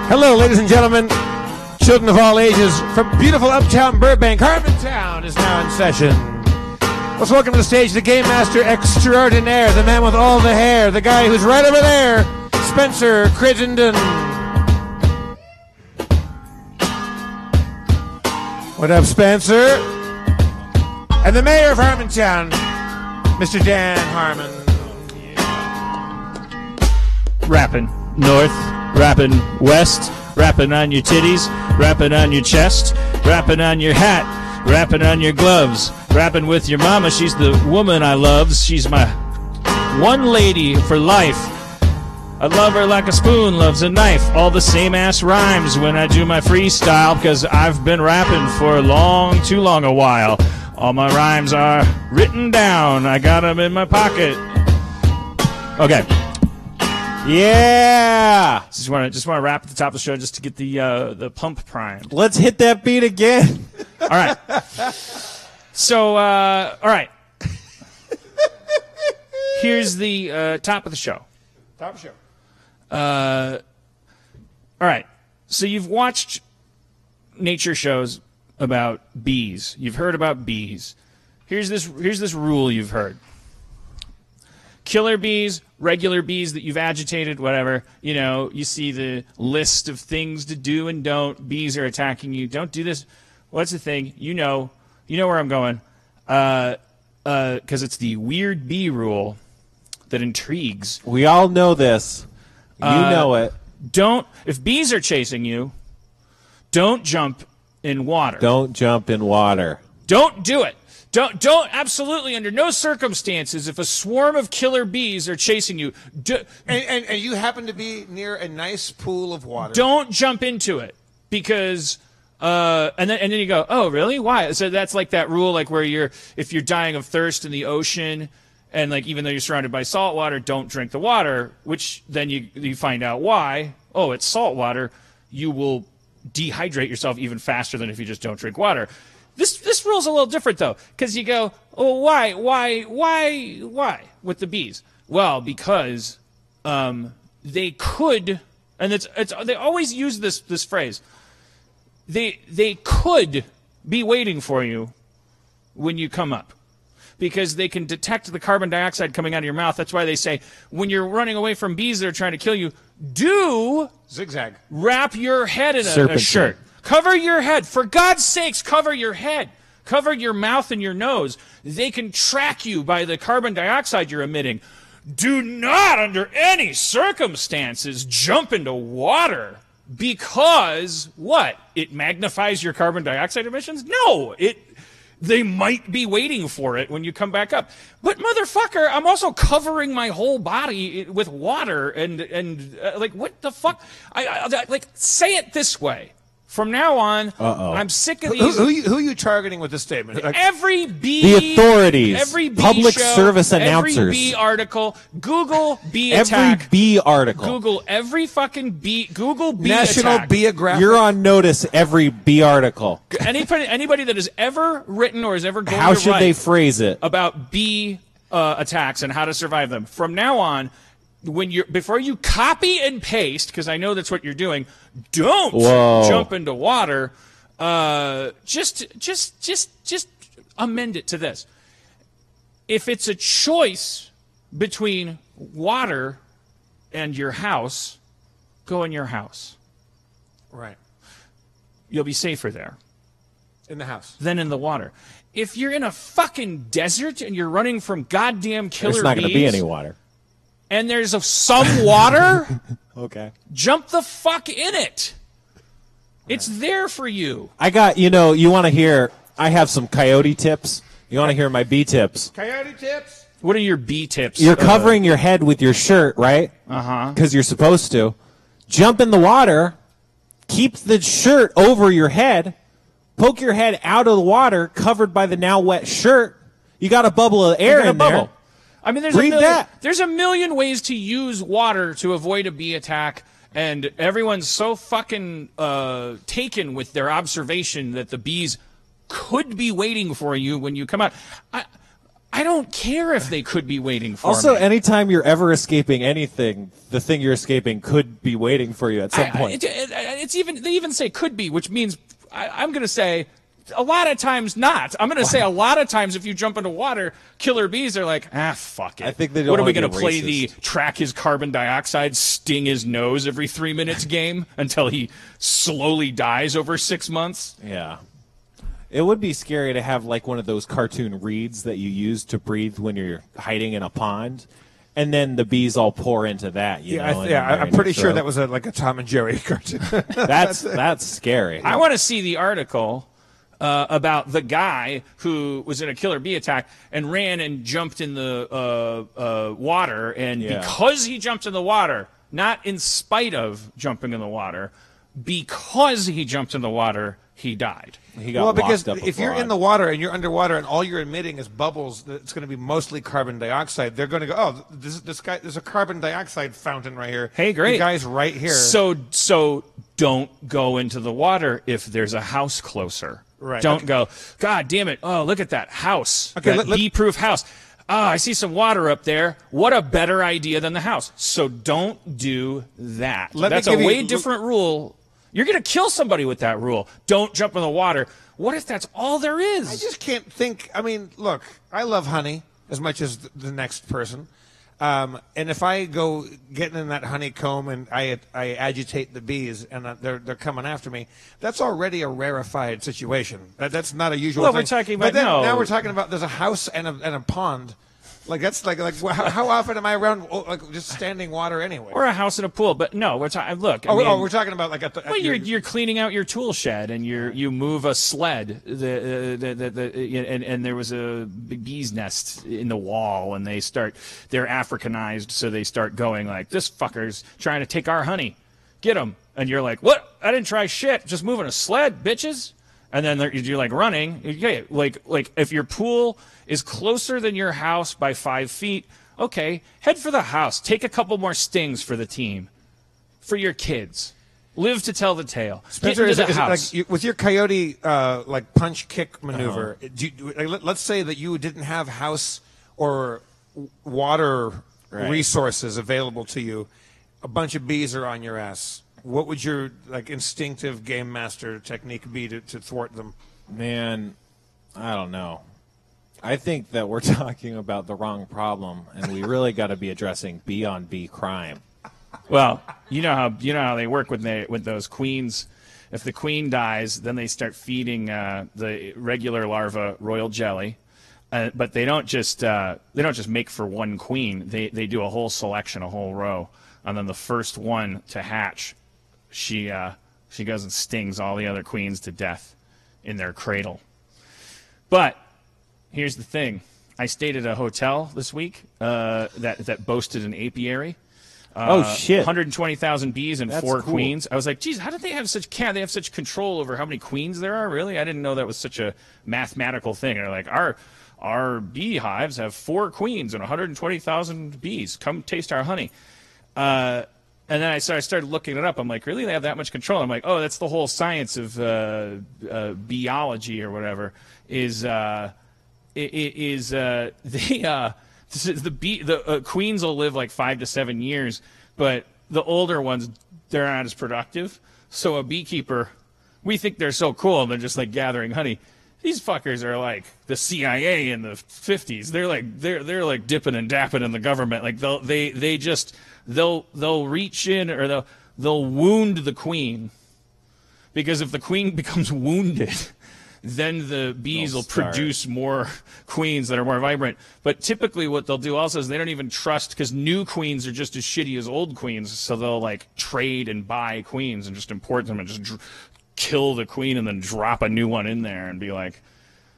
Hello, ladies and gentlemen, children of all ages, from beautiful uptown Burbank, Harmontown is now in session. Let's welcome to the stage the Game Master Extraordinaire, the man with all the hair, the guy who's right over there, Spencer Crittenden. What up, Spencer? And the mayor of Harmontown, Mr. Dan Harmon. Rapping north, rapping west, rapping on your titties, rapping on your chest, rapping on your hat, rapping on your gloves, rapping with your mama. She's the woman I loves. She's my one lady for life. I love her like a spoon loves a knife. All the same ass rhymes when I do my freestyle, because I've been rapping for too long a while. All my rhymes are written down. I got them in my pocket. Okay. Yeah. Just want to wrap at the top of the show just to get the pump primed. Let's hit that beat again. All right. So, all right. Here's the top of the show. Top of the show. All right. So you've watched nature shows about bees. You've heard about bees. Here's this rule you've heard. Killer bees, regular bees that you've agitated, whatever. You know, you see the list of things to do and don't. Bees are attacking you. Don't do this. What's the thing? You know where I'm going. Because it's the weird bee rule that intrigues. We all know this. You know it. If bees are chasing you, don't jump in water. Don't jump in water. Don't do it. Don't absolutely, under no circumstances, if a swarm of killer bees are chasing you, and you happen to be near a nice pool of water, don't jump into it, because and then you go, oh really? Why? So that's like that rule, like where if you're dying of thirst in the ocean, and like even though you're surrounded by salt water, don't drink the water, which then you find out why. Oh, it's salt water. You will dehydrate yourself even faster than if you just don't drink water. This rule's a little different, though, because you go, oh, why with the bees? Well, because they could, and they always use this phrase. They could be waiting for you when you come up, because they can detect the carbon dioxide coming out of your mouth. That's why they say when you're running away from bees that are trying to kill you, zigzag. Wrap your head in a shirt. Cover your head. For God's sakes, cover your head. Cover your mouth and your nose. They can track you by the carbon dioxide you're emitting. Do not, under any circumstances, jump into water because, what? It magnifies your carbon dioxide emissions? No, they might be waiting for it when you come back up. But motherfucker, I'm also covering my whole body with water and like, what the fuck? I like, say it this way. From now on, I'm sick of these. Who are you targeting with this statement? Every bee, the authorities, every bee public show, service announcers, every bee article, Google bee attack. Every bee article. Google every fucking bee. Google bee National attack. Beographic. You're on notice. Every bee article. Anybody that has ever written or is ever going How to should write they phrase it about bee attacks and how to survive them? From now on, before you copy and paste, because I know that's what you're doing, don't jump into water. Just amend it to this. If it's a choice between water and your house, go in your house. Right. You'll be safer there. In the house. Than in the water. If you're in a fucking desert and you're running from goddamn killer bees, there's not going to be any water. And there's some water, okay. Jump the fuck in it. It's there for you. I got, you want to hear, I have some coyote tips. You want to hear my bee tips? Coyote tips? What are your bee tips? You're covering your head with your shirt, right? Uh-huh. Because you're supposed to. Jump in the water, keep the shirt over your head, poke your head out of the water, covered by the now wet shirt. You got a bubble of air in there. I mean, there's a million ways to use water to avoid a bee attack, and everyone's so fucking taken with their observation that the bees could be waiting for you when you come out. I I don't care if they could be waiting for Also, me. anytime you're ever escaping anything, the thing you're escaping could be waiting for you at some point. It's even they even say could be, which means I'm going to say a lot of times not. I'm going to say a lot of times if you jump into water, killer bees are like, fuck it. I think they don't What are we wanna going to be play racist. the track his carbon dioxide, sting his nose every 3 minutes game until he slowly dies over 6 months? Yeah. It would be scary to have like one of those cartoon reeds that you use to breathe when you're hiding in a pond, and then the bees all pour into that. You know, and then they're I'm in pretty your sure throat. that was like a Tom and Jerry cartoon. That's scary. I want to see the article about the guy who was in a killer bee attack and ran and jumped in the water, and because he jumped in the water, not in spite of jumping in the water, because he jumped in the water, he died. He got because locked up if you're in the water and you're underwater and all you're emitting is bubbles, it's going to be mostly carbon dioxide. They're going to go, oh, this guy, there's a carbon dioxide fountain right here. Hey, great. The guy's right here. So don't go into the water if there's a house closer. Right. Don't go, God damn it. Oh, look at that house. Okay, that bee-proof house. I see some water up there. What a better idea than the house. So don't do that. That's a way different rule. You're going to kill somebody with that rule. Don't jump in the water. What if that's all there is? I just can't think. I mean, look, I love honey as much as the next person. And if I go getting in that honeycomb and I agitate the bees and they're coming after me, that's already a rarefied situation. That's not a usual thing. We're talking about but then, now we're talking about there's a house and a pond. Like that's like how often am I around like just standing water anyway? Or a house and a pool, but no, we're talking. Look, we're talking about like well, you're cleaning out your tool shed and you move a sled. And there was a bee's nest in the wall, and they're Africanized, so they start going like, this fucker's trying to take our honey, get him, and you're like, what? I didn't try shit, just moving a sled, bitches. And then you're like running. Okay, like if your pool is closer than your house by 5 feet, okay, head for the house. Take a couple more stings for the team, for your kids. Live to tell the tale. Spencer, Get into the house. Like, with your coyote like punch kick maneuver, let's say that you didn't have house or water resources available to you. A bunch of bees are on your ass. What would your like instinctive game master technique be to thwart them? Man, I don't know. I think that we're talking about the wrong problem, and we really got to be addressing bee-on-bee crime. Well, you know how they work with those queens. If the queen dies, then they start feeding the regular larva royal jelly. But they don't just make for one queen. They do a whole selection, a whole row, and then the first one to hatch, she goes and stings all the other queens to death in their cradle. But here's the thing: I stayed at a hotel this week that boasted an apiary. Oh shit! 120,000 bees and That's 4 cool. queens. I was like, geez, how did they have such control over how many queens there are? Really, I didn't know that was such a mathematical thing. They're like, our beehives have 4 queens and 120,000 bees. Come taste our honey. And then I started looking it up. I'm like, really? They have that much control? I'm like, oh, that's the whole science of biology or whatever. The queens will live like 5 to 7 years, but the older ones, they're not as productive. So a beekeeper, we think they're so cool. They're just like gathering honey. These fuckers are like the CIA in the 50s. They're like dipping and dapping in the government. Like they'll reach in or they'll wound the queen, because if the queen becomes wounded, then the bees will produce more queens that are more vibrant. But typically what they'll do also is they don't even trust, because new queens are just as shitty as old queens, so they'll like trade and buy queens and just import them and just kill the queen and then drop a new one in there and be like,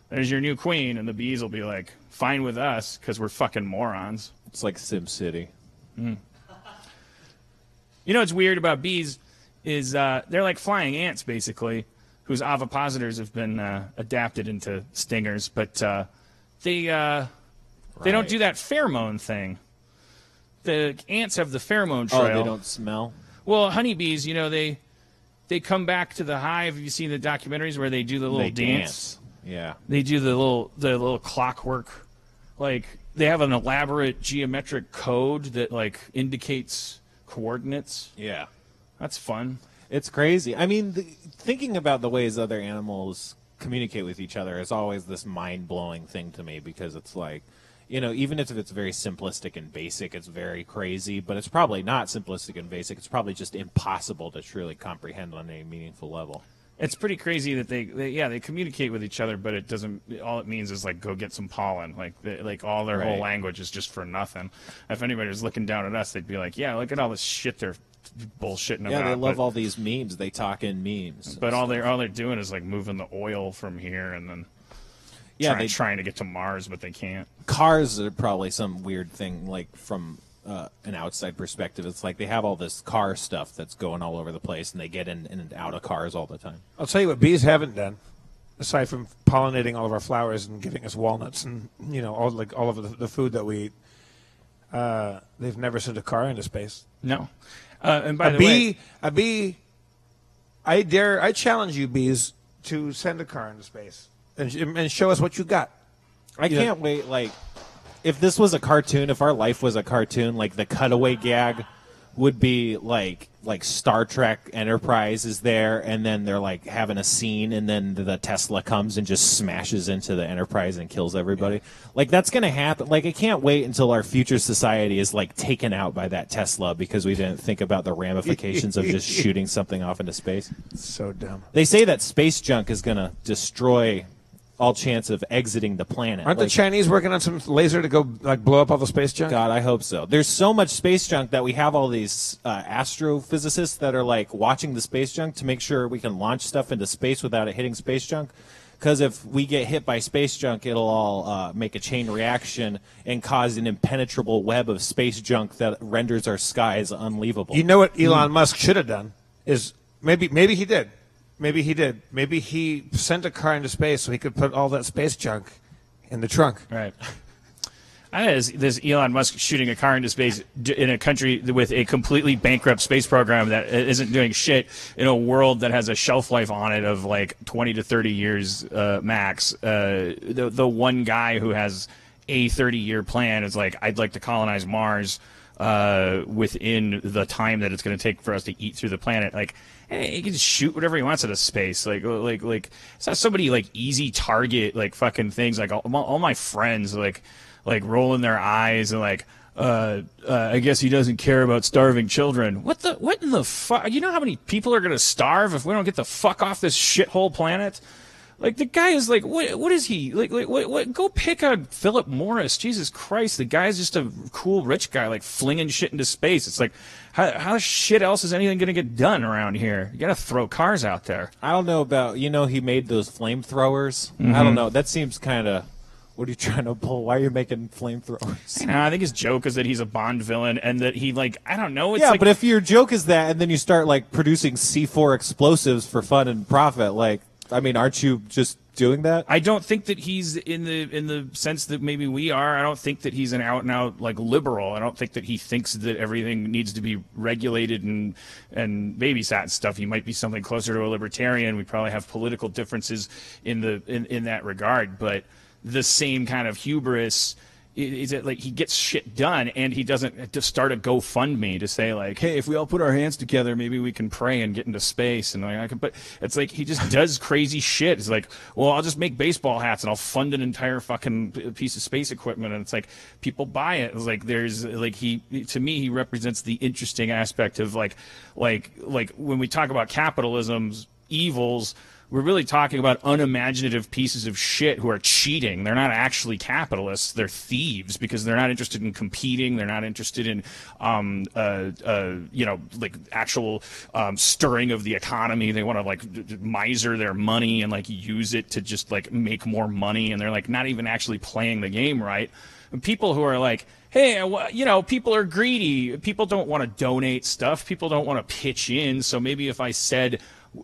there's your new queen, and the bees will be like, fine with us because we're fucking morons. It's like SimCity. You know what's weird about bees is they're like flying ants, basically, whose ovipositors have been adapted into stingers, but they don't do that pheromone thing. The ants have the pheromone trail. Oh, they don't smell? Well, honeybees, they come back to the hive. Have you seen the documentaries where they do the little dance? Yeah. They do the little clockwork, like they have an elaborate geometric code that like indicates coordinates. Yeah. That's fun. It's crazy. I mean, thinking about the ways other animals communicate with each other is always this mind-blowing thing to me, because it's like, even if it's very simplistic and basic, it's very crazy, but it's probably not simplistic and basic. It's probably just impossible to truly comprehend on a meaningful level. It's pretty crazy that they communicate with each other, but it doesn't. All it means is like go get some pollen. Like all their whole language is just for nothing. If anybody was looking down at us, they'd be like, yeah, look at all this shit they're bullshitting about. Yeah, they love all these memes. They talk in memes. But all they're doing is like moving the oil from here and then trying to get to Mars, but they can't. Cars are probably some weird thing, like from an outside perspective. It's like they have all this car stuff that's going all over the place, and they get in and out of cars all the time. I'll tell you what bees haven't done, aside from pollinating all of our flowers and giving us walnuts and all of the food that we eat. They've never sent a car into space. No. And by the way, a bee. I challenge you, bees, to send a car into space and show us what you got. I can't wait. Like, if this was a cartoon, if our life was a cartoon, like the cutaway gag would be like Star Trek Enterprise is there, and then they're like having a scene, and then the Tesla comes and just smashes into the Enterprise and kills everybody. Yeah. Like, that's gonna happen. Like, I can't wait until our future society is like taken out by that Tesla because we didn't think about the ramifications of just shooting something off into space. So dumb. They say that space junk is gonna destroy all chance of exiting the planet. Aren't the Chinese working on some laser to go like blow up all the space junk? God, I hope so. There's so much space junk that we have all these astrophysicists that are like watching the space junk to make sure we can launch stuff into space without it hitting space junk. Because if we get hit by space junk, it'll all make a chain reaction and cause an impenetrable web of space junk that renders our skies unleavable. You know what Elon Musk should have done is maybe he did. Maybe he did. Maybe he sent a car into space so he could put all that space junk in the trunk. Right. I know there's Elon Musk shooting a car into space in a country with a completely bankrupt space program that isn't doing shit, in a world that has a shelf life on it of like 20 to 30 years max. The one guy who has a 30-year plan is like, I'd like to colonize Mars within the time that it's going to take for us to eat through the planet. Like, hey, he can just shoot whatever he wants out of space. Like it's not somebody like easy target, like fucking things. Like all my friends, like rolling their eyes and like, I guess he doesn't care about starving children. What in the fuck? You know how many people are going to starve if we don't get the fuck off this shithole planet? Like, the guy is like, what is he? Like, what? Go pick on Philip Morris. Jesus Christ, the guy's just a cool rich guy, like, flinging shit into space. It's like, how shit else is anything going to get done around here? You got to throw cars out there. I don't know about, he made those flamethrowers. Mm-hmm. I don't know. That seems kind of, what are you trying to pull? Why are you making flamethrowers? I think his joke is that he's a Bond villain and that he, like, I don't know. It's yeah, like, but if your joke is that and then you start, like, producing C4 explosives for fun and profit, like, I mean, aren't you just doing that? I don't think that he's in the sense that maybe we are. I don't think that he's an out and out like liberal. I don't think that he thinks that everything needs to be regulated and babysat and stuff. He might be something closer to a libertarian. We probably have political differences in that regard, but the same kind of hubris is that, like, he gets shit done and he doesn't just start a GoFundMe to say, like, hey, if we all put our hands together, maybe we can pray and get into space. And like, but it's like he just does crazy shit. It's like, well, I'll just make baseball hats and I'll fund an entire fucking piece of space equipment. And it's like, people buy it. It's like, there's like, to me, he represents the interesting aspect of like when we talk about capitalism's evils, we're really talking about unimaginative pieces of shit who are cheating. They're not actually capitalists. They're thieves because they're not interested in competing. They're not interested in, like actual stirring of the economy. They want to like miser their money and like use it to just like make more money. And they're like not even actually playing the game right. And people who are like, hey, people are greedy. People don't want to donate stuff. People don't want to pitch in. So maybe if I said,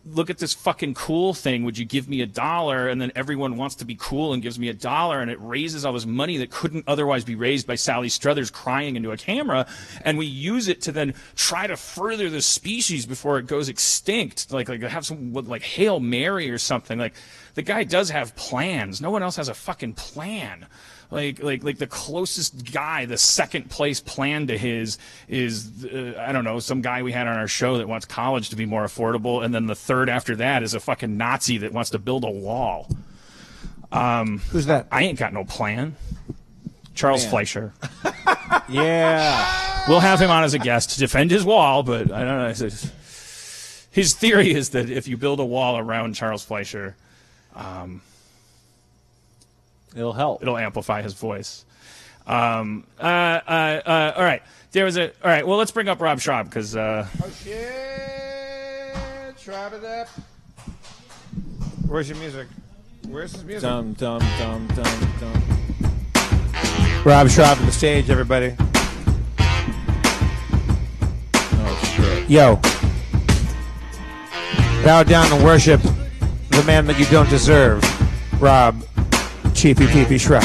look at this fucking cool thing, would you give me $1? And then everyone wants to be cool and gives me $1, and it raises all this money that couldn't otherwise be raised by Sally Struthers crying into a camera, and we use it to then try to further the species before it goes extinct, like have some like Hail Mary or something. Like, the guy does have plans. No one else has a fucking plan. like the closest guy, the second place plan to his is I don't know, some guy we had on our show that wants college to be more affordable, and then the third after that is a fucking Nazi that wants to build a wall. Who's that? I ain't got no plan. Charles Fleischer. Yeah. We'll have him on as a guest to defend his wall, but I don't know. His theory is that if you build a wall around Charles Fleischer, It'll help. it'll amplify his voice. All right. All right. Well, let's bring up Rob Schraub because. Oh shit! Try it up. Where's your music? Where's his music? Dum dum dum dum dum. Rob Schraub on the stage, everybody. Oh shit. Yo. Bow down and worship the man that you don't deserve, Rob Cheapy Peepy Schraub.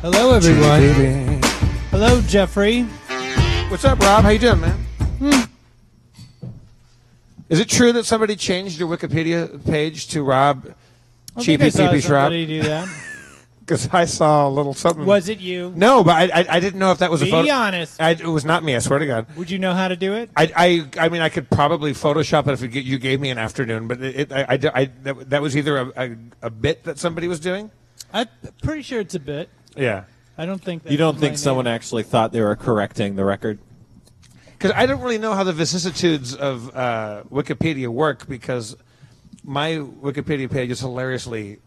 Hello, everyone. Cheapy. Hello, Jeffrey. What's up, Rob? How you doing, man? Is it true that somebody changed your Wikipedia page to Rob Cheapy Peepy Schraub? Do that. Because I saw a little something. Was it you? No, but I didn't know if that was a photo. Be honest. It was not me. I swear to God. Would you know how to do it? I mean, I could probably Photoshop it if you gave me an afternoon, but that was either a bit that somebody was doing. I'm pretty sure it's a bit. Yeah. I don't think that. You don't think someone actually thought they were correcting the record? Because I don't really know how the vicissitudes of Wikipedia work, because my Wikipedia page is hilariously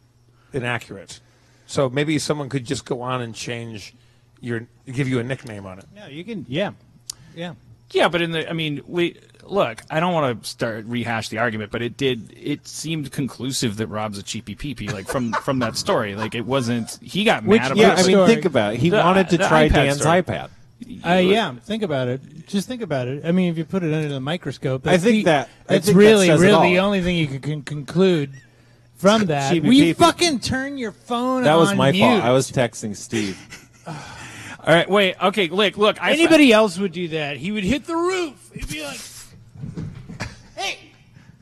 inaccurate. So maybe someone could just go on and give you a nickname on it. No, you can. Yeah. Yeah, but look, I don't want to rehash the argument, but it seemed conclusive that Rob's a cheapy peepee, like from that story. Like it wasn't, he got mad about Yeah, it. I mean, story? think about it. He wanted to the try iPad Dan's story. iPad. Yeah. Think about it. Just think about it. I mean, if you put it under the microscope, I think that that's says really it all. the only thing you can conclude from that. Cheapy Will you peepee. fucking turn your phone That was on my mute? fault. I was texting Steve. All right, wait, okay, look. Anybody else would do that. He would hit the roof. He'd be like, "Hey,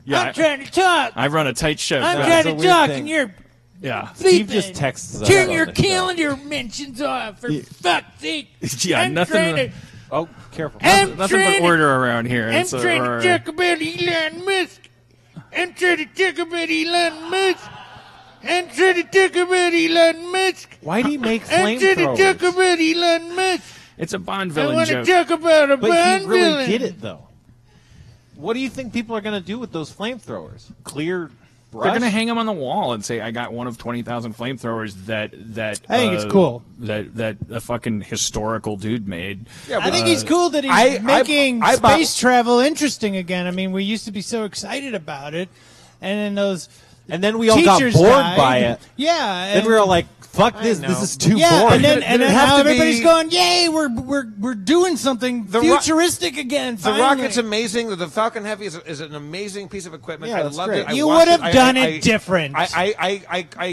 Yeah, I'm trying to talk. I run a tight ship. I'm Yeah. trying it's a to weird talk, thing. and you're Yeah. Steve bleeping. just texts us Turn on your the show. calendar mentions off, for fuck's sake. Yeah, I'm nothing- trying to- Oh, careful. I'm Nothing but trying to- order around here. I'm It's, trying to talk about Elon Musk. I'm trying to talk about Elon Musk. I'm trying to talk about Elon Musk. Why do you make I'm trying to talk flamethrowers? about Elon Musk. It's a Bond I villain want to joke. talk about a But Bond he really villain. did it, though. What do you think people are going to do with those flamethrowers? Clear brush? They're gonna hang them on the wall and say, "I got one of 20,000 flamethrowers that I think it's cool. that a fucking historical dude made." I think he's cool that he's making space travel interesting again. I mean, we used to be so excited about it, and then those And then we all got teachers bored died. by it. Yeah, Then we were all like, fuck this. know. This is too yeah, boring. and then have now to everybody's be- going, "Yay, we're doing something futuristic again." The Finally. rocket's amazing. The Falcon Heavy is an amazing piece of equipment. Yeah, I that's loved great. it. I You watched would have it. done I- it different. I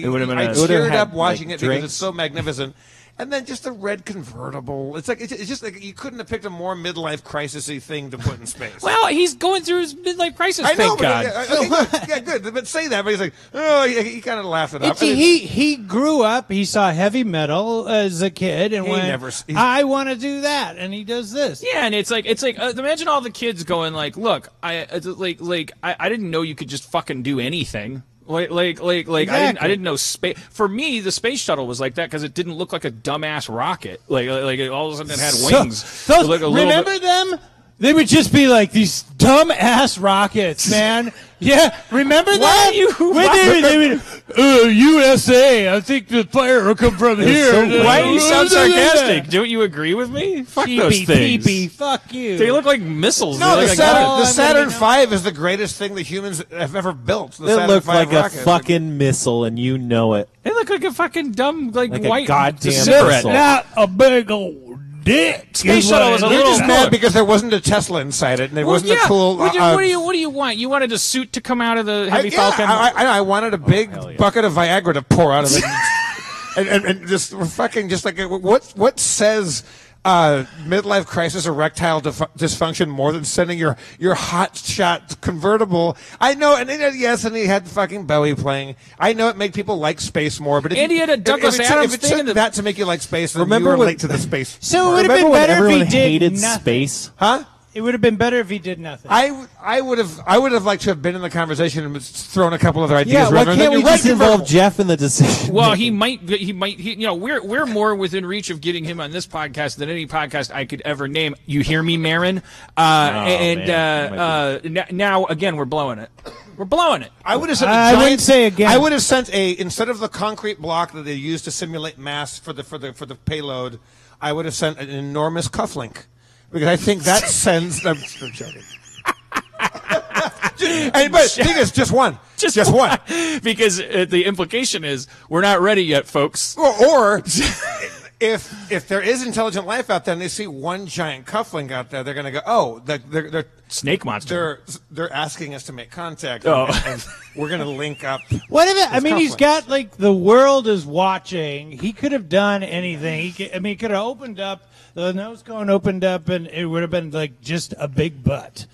would've been a- teared would've up had, watching like, it because drinks. it's so magnificent. And then just the red convertible. It's just like you couldn't have picked a more midlife crisis-y thing to put in space. Well, he's going through his midlife crisis. I know, thank God. yeah, good. But say that. But he's like, oh, he kind of laughed it up. He grew up. He saw heavy metal as a kid, and He went, never- he- "I want to do that," and he does this. Yeah, and it's like imagine all the kids going like, "Look, I didn't know you could just fucking do anything." Like Exactly. I didn't know space. For me, the space shuttle was like that because it didn't look like a dumbass rocket. Like it, all of a sudden it had wings. So, It looked a little remember bit- them? They would just be like these dumb ass rockets, man. Yeah, remember that? They would, USA. I think the fire will come from here. so Why do you sound sarcastic? Don't you agree with me? Fuck those Cheapy things. peepee, fuck you. They look like missiles. No, They the look like- I'm Saturn gonna be V is the greatest thing that humans have ever built. The It Saturn looked V like rocket. a fucking missile, and you know it. They look like a fucking dumb, like Like a white goddamn cigarette. missile. Not a big old dick. Space is shuttle what was a it You're little is. just mad because there wasn't a Tesla inside it, and there wasn't a cool. What do you want? You wanted a suit to come out of the heavy yeah, Falcon? I wanted a big hell yeah. bucket of Viagra to pour out of it, and just fucking just like what says midlife crisis erectile dysfunction more than sending your hot shot convertible. I know, and yes, and he had fucking Bowie playing. I know it made people like space more, but and he had a Douglas Adams if it took that to make you like space, then Remember you when- relate to the space. So it would have been Remember when better if everyone he did hated nothing. space? Huh? It would have been better if he did nothing. I would have liked to have been in the conversation and thrown a couple other ideas Yeah, why around. And can't we then just you're right, involve Jeff in the decision? Well, he might. We're more within reach of getting him on this podcast than any podcast I could ever name. You hear me, Marin? Now again, we're blowing it. We're blowing it. I would have sent. I wouldn't say again. I would have sent instead of the concrete block that they used to simulate mass for the payload. I would have sent an enormous cufflink because I think that sends. I'm joking. But the thing is, just one. Just one. Because the implication is we're not ready yet, folks. Or if there is intelligent life out there and they see one giant cufflink out there, they're going to go, oh, they're Snake monster. they're asking us to make contact, and we're going to link up. What if it? I mean, he's cufflinks. got like the world is watching. He could have done anything. He could have opened up the nose cone, opened up, and it would have been like just a big butt.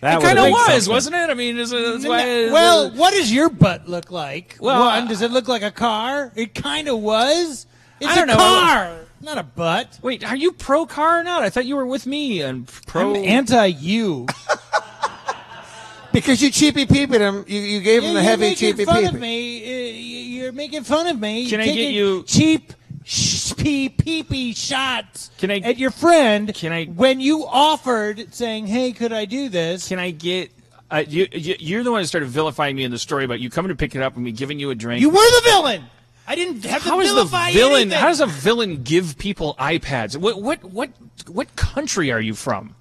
It kind of was, wasn't it? I mean, that's why. Well, what does your butt look like? Well, One, does it look like a car? It kind of was. It's I don't a know. car, not a butt. Wait, are you pro car or not? I thought you were with me and pro. I'm anti you. Because you cheapy peeped him, you gave him the heavy cheapy fun peep. of me. You're making fun of me. Can I You're get taking you- cheap pee shots Can I- at your friend? Can I- When you offered, saying, "Hey, could I do this?" Can I get? You're the one who started vilifying me in the story about you coming to pick it up and me giving you a drink. You were the villain. I didn't have to How is the vilify villain? anything. How does a villain give people iPads? What country are you from?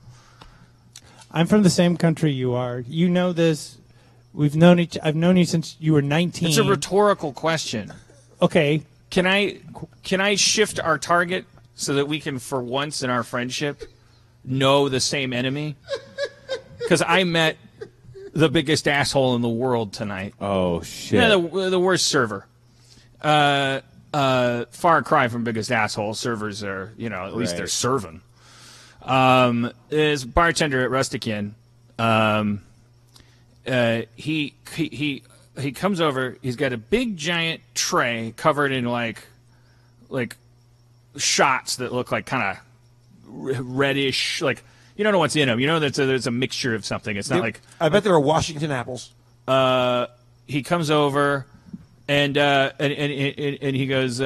I'm from the same country you are. You know this. We've known each. I've known you since you were 19. It's a rhetorical question. Okay. Can I shift our target so that we can, for once in our friendship, know the same enemy? Because I met the biggest asshole in the world tonight. Oh shit! Yeah, the worst server. Far cry from biggest asshole. Servers are, at least they're serving. Is bartender at Rustic Inn. He comes over. He's got a big giant tray covered in like shots that look like kind of reddish. Like you don't know what's in them. You know that there's a mixture of something. It's not like I bet there are Washington apples. he comes over and he goes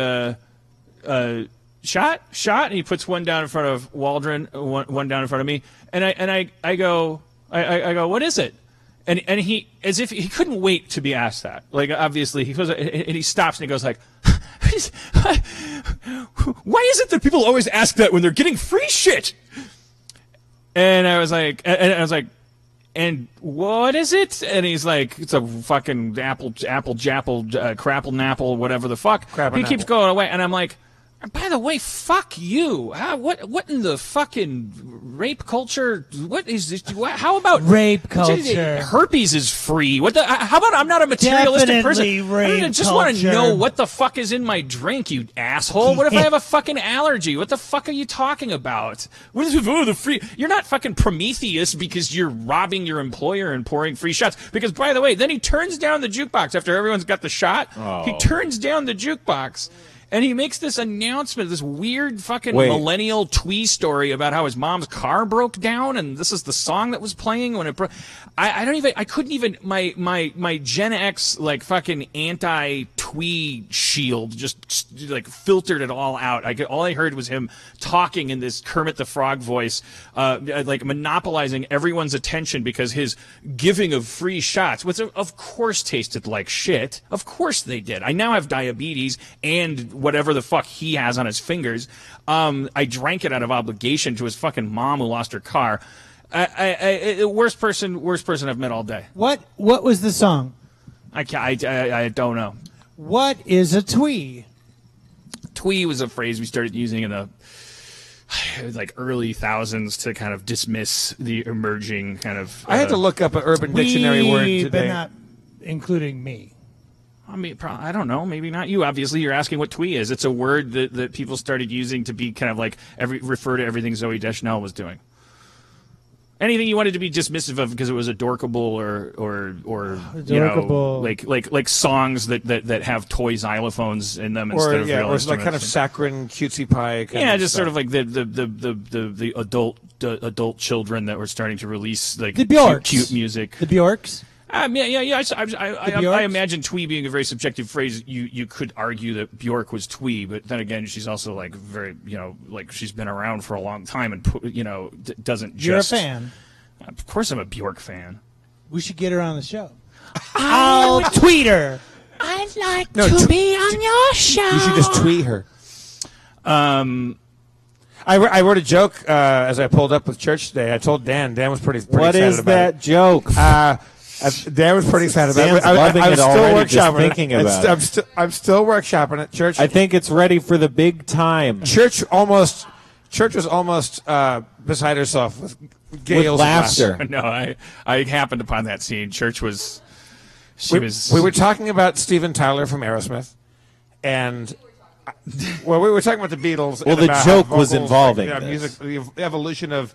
shot, and he puts one down in front of Waldron, one down in front of me, and I go what is it? And he, as if he couldn't wait to be asked that. Like, obviously, he goes, and he stops and he goes like, why is it that people always ask that when they're getting free shit? And I was like, and what is it? And he's like, it's a fucking apple japple, crapple napple, whatever the fuck. He keeps going away, and I'm like, by the way, fuck you. What in the fucking rape culture? What is this? How about rape culture? Herpes is free. What the? How about I'm not a materialistic Definitely person? rape I just want to culture. know what the fuck is in my drink, you asshole. What if I have a fucking allergy? What the fuck are you talking about? What is the free? You're not fucking Prometheus because you're robbing your employer and pouring free shots. Because by the way, then he turns down the jukebox after everyone's got the shot. Oh. He turns down the jukebox. And he makes this announcement, this weird fucking millennial twee story about how his mom's car broke down, and this is the song that was playing when it broke. I couldn't even, my Gen X, like, fucking anti-twee shield just, like, filtered it all out. All I heard was him talking in this Kermit the Frog voice, like, monopolizing everyone's attention because his giving of free shots, which of course tasted like shit. Of course they did. I now have diabetes and whatever the fuck he has on his fingers. I drank it out of obligation to his fucking mom who lost her car. Worst person I've met all day. What was the song? I don't know. What is a twee? Twee was a phrase we started using in the like early thousands to kind of dismiss the emerging kind of. I had to look up an Urban Dictionary word We, today. but not including me. I mean, I don't know. Maybe not you. Obviously, you're asking what twee is. It's a word that people started using to be kind of like refer to everything Zooey Deschanel was doing. Anything you wanted to be dismissive of because it was adorkable or you know, like songs that have toy xylophones in them instead of real instruments. Or like kind of saccharine cutesy pie. Just sort of like the adult children that were starting to release like the Bjorks. Cute music. The Bjorks. I imagine twee being a very subjective phrase. You could argue that Bjork was twee, but then again, she's also like very, you know, like she's been around for a long time and, you know, doesn't just... You're a fan. Of course I'm a Bjork fan. We should get her on the show. I'll tweet her. I'd like to be on your show. You should just tweet her. I wrote a joke as I pulled up with church today. I told Dan. Dan was pretty excited about it. What is that joke? Dan was pretty excited about it. I'm still workshopping it. I'm still workshopping it. Church. I think it's ready for the big time. Church was almost beside herself with gales with laughter. No, I happened upon that scene. Church was. We were talking about Steven Tyler from Aerosmith, and we were talking about the Beatles. Well, and the joke was involving music, the evolution of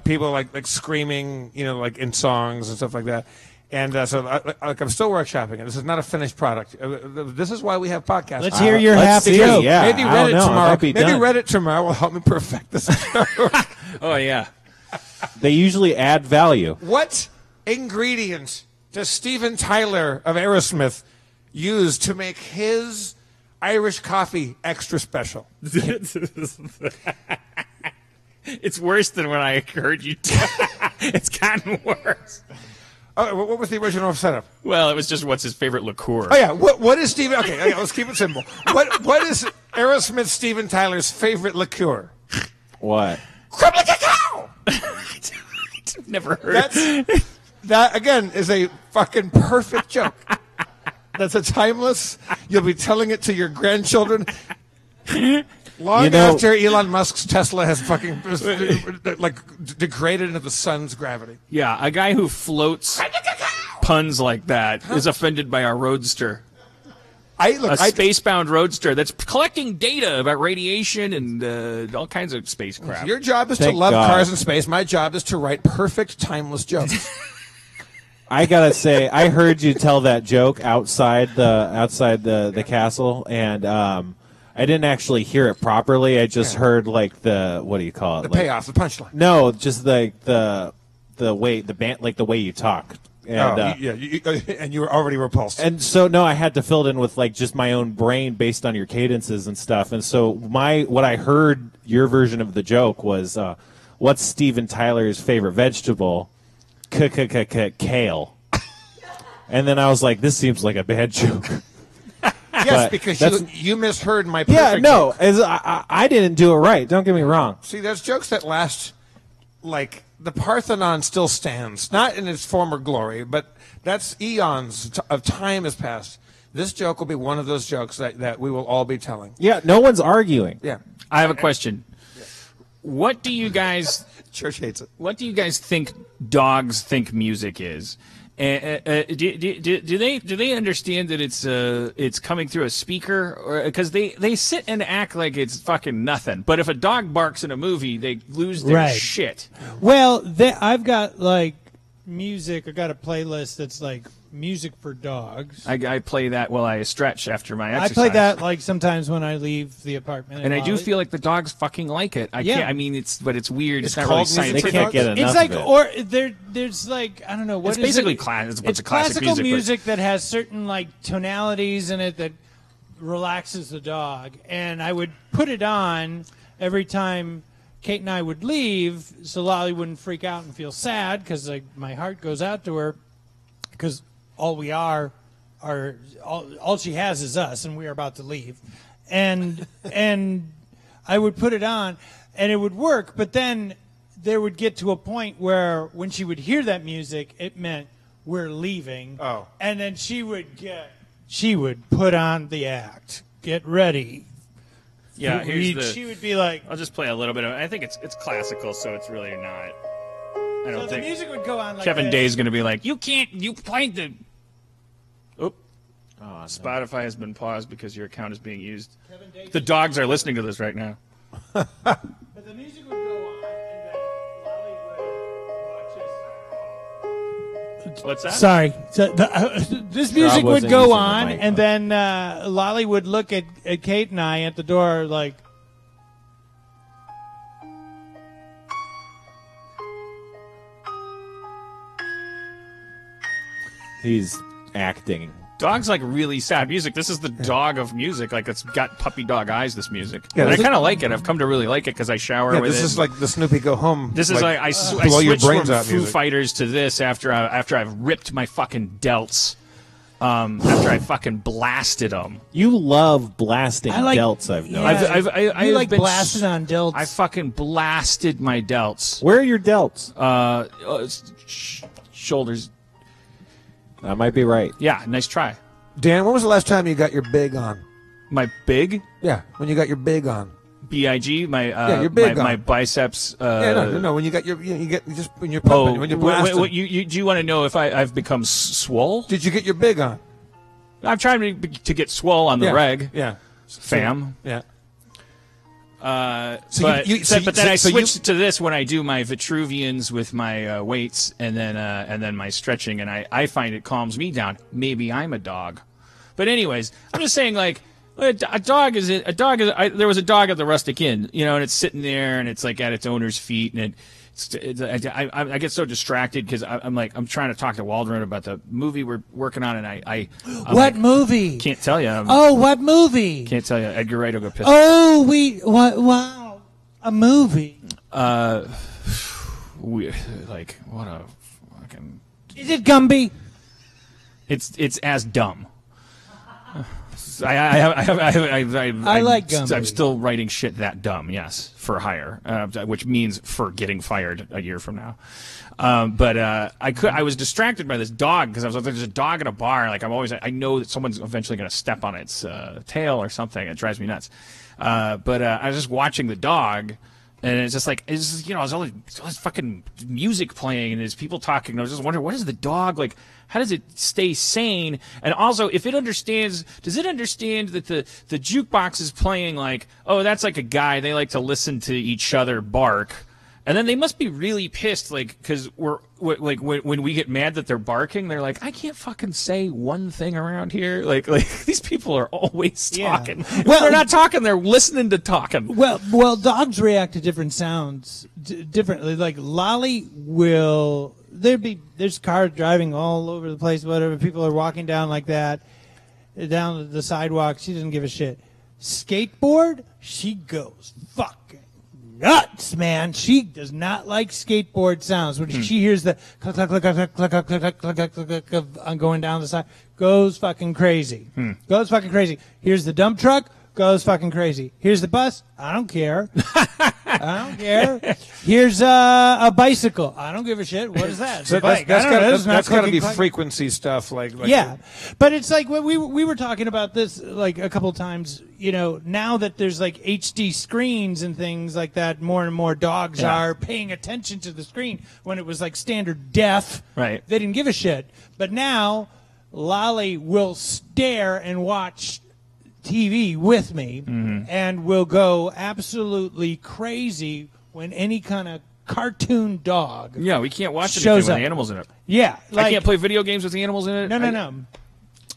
people like screaming, you know, like in songs and stuff like that. And so I'm still workshopping it. This is not a finished product. This is why we have podcasts. Let's hear your half joke. Yeah, maybe Reddit tomorrow. Maybe Reddit tomorrow will help me perfect this. Oh yeah. They usually add value. What ingredients does Steven Tyler of Aerosmith use to make his Irish coffee extra special? It's worse than when I heard you. It's gotten worse. Oh, what was the original setup? Well, it was just what's his favorite liqueur. Oh yeah, what is Steven? Okay, let's keep it simple. What is Aerosmith Steven Tyler's favorite liqueur? What? Crumbly cacao. I've never heard. That again is a fucking perfect joke. That's a timeless. You'll be telling it to your grandchildren. Long after Elon Musk's Tesla has fucking like degraded into the sun's gravity. Yeah, a guy who floats puns like that is offended by our roadster. A spacebound roadster that's collecting data about radiation and all kinds of spacecraft. Your job is to love cars in space. My job is to write perfect, timeless jokes. I gotta say, I heard you tell that joke outside the castle, and I didn't actually hear it properly. I just heard like what do you call it? The payoff, the punchline. No, just like the way the way you talk. And, and you were already repulsed. And so no, I had to fill it in with like just my own brain based on your cadences and stuff. And so what I heard your version of the joke was, what's Steven Tyler's favorite vegetable? Kale. And then I was like, this seems like a bad joke. Yes, because you misheard my perfect joke. I didn't do it right. Don't get me wrong. See, there's jokes that last, like, the Parthenon still stands. Not in its former glory, but that's eons of time has passed. This joke will be one of those jokes that we will all be telling. Yeah, no one's arguing. Yeah. I have a question. What do you guys... Church hates it. What do you guys think dogs think music is? Do they understand that it's coming through a speaker, or because they sit and act like it's fucking nothing? But if a dog barks in a movie, they lose their shit. Well, I've got like music. I got a playlist that's like music for dogs. I play that while I stretch after my exercise. I play that like sometimes when I leave the apartment. And I do feel like the dogs fucking like it. Can't. I mean, it's weird. It's not really scientific. They can't get enough. It's like, of it. or there's like, I don't know what. It's basically it's a bunch of classic classical music that has certain like tonalities in it that relaxes the dog, and I would put it on every time Kate and I would leave, so Lolly wouldn't freak out and feel sad because like my heart goes out to her because all we are all she has is us, and we are about to leave, and I would put it on, and it would work, but then there would get to a point where when she would hear that music, it meant we're leaving. Oh, and then she would put on the act, get ready. Yeah, she would be like, I'll just play a little bit of it. I think it's classical, so it's really not. I don't think the music would go on like Kevin this. Day's going to be like, you played the. Oop. Spotify has been paused because your account is being used. The dogs are listening to this right now. But the music would go on, and then Lolly would watch us. What's that? Sorry. So this music would wasn't go using the on, mic, and but- then Lolly would look at Kate and I at the door like, He's acting. Dogs like really sad music. This is the dog of music. Like it's got puppy dog eyes. This music. Yeah, And I this is- kind of like it. I've come to really like it because I shower Yeah, with this it. is like the Snoopy Go Home. This is like I blow your switched brains from out Foo music. Fighters to this after I've ripped my fucking delts. After I fucking blasted them. You love blasting I like- delts, I've yeah. noticed. I you have like been blasted on delts. I fucking blasted my delts. Where are your delts? Shoulders. I might be right. Yeah, nice try. Dan, when was the last time you got your big on? My big Yeah, when you got your big on. BIG, my your big my on. biceps. Yeah, no. When you got your, you get just when you're pumping, when you're blasting. do you want to know if I've become swole? Did you get your big on? I'm trying to get swole on the reg, Yeah. fam. Yeah. But then I switched to this when I do my Vitruvians with my weights and then my stretching, and I find it calms me down. Maybe I'm a dog, but anyways, I'm just saying like a dog is. There was a dog at the Rustic Inn, and it's sitting there and it's like at its owner's feet, and I get so distracted because I'm trying to talk to Waldron about the movie we're working on, and I'm what like, movie? can't tell you. What movie? Can't tell you. Edgar Wright will go pissed. Oh, wow, a movie. What a fucking. Is it Gumby? It's as dumb. I like Gumby. I'm still writing shit that dumb. Yes, for hire, which means for getting fired a year from now. But I was distracted by this dog because I was like, there's a dog at a bar. Like I know that someone's eventually going to step on its tail or something. It drives me nuts. But I was just watching the dog. And it's just like, there's all this fucking music playing and there's people talking. And I was just wondering, what is the dog like? How does it stay sane? And also, if it understands, does it understand that the jukebox is playing like, oh, that's like a guy. They like to listen to each other bark. And then they must be really pissed, like, because when we get mad that they're barking, they're like, I can't fucking say one thing around here. Like these people are always talking. Yeah. Well, they're not talking; they're listening to talking. Well, dogs react to different sounds differently. Like Lolly will, there's cars driving all over the place. Whatever, people are walking down like that, down the sidewalk. She doesn't give a shit. Skateboard, she goes fucking nuts, man. She does not like skateboard sounds. When she hears the click, click, click, click, click, click, click, click, click, click, I'm going down the side, goes fucking crazy. Goes fucking crazy. Here's the dump truck, goes fucking crazy. Here's the bus, I don't care. I don't care. Here's a bicycle. I don't give a shit. What is that? It's a bike. That's got to be frequency stuff. Like yeah, but it's like we were talking about this like a couple times. Now that there's like HD screens and things like that, more and more dogs are paying attention to the screen. When it was like standard def, right? They didn't give a shit. But now, Lolly will stare and watch TV with me, and will go absolutely crazy when any kind of cartoon dog. Yeah, we can't watch anything shows with up. animals in it. Yeah, I can't play video games with the animals in it. No.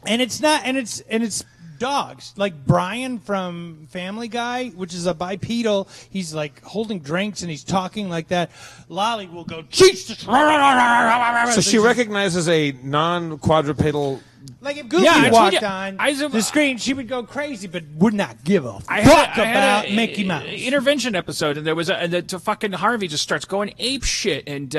And it's not, and it's dogs. Like Brian from Family Guy, which is a bipedal. He's like holding drinks and he's talking like that. Lolly will go, Jesus. So she recognizes a non-quadrupedal. Like if Goofy Yeah, walked on the screen, she would go crazy, but would not give a fuck about Mickey Mouse. Intervention episode, and there was the fucking Harvey just starts going ape shit, and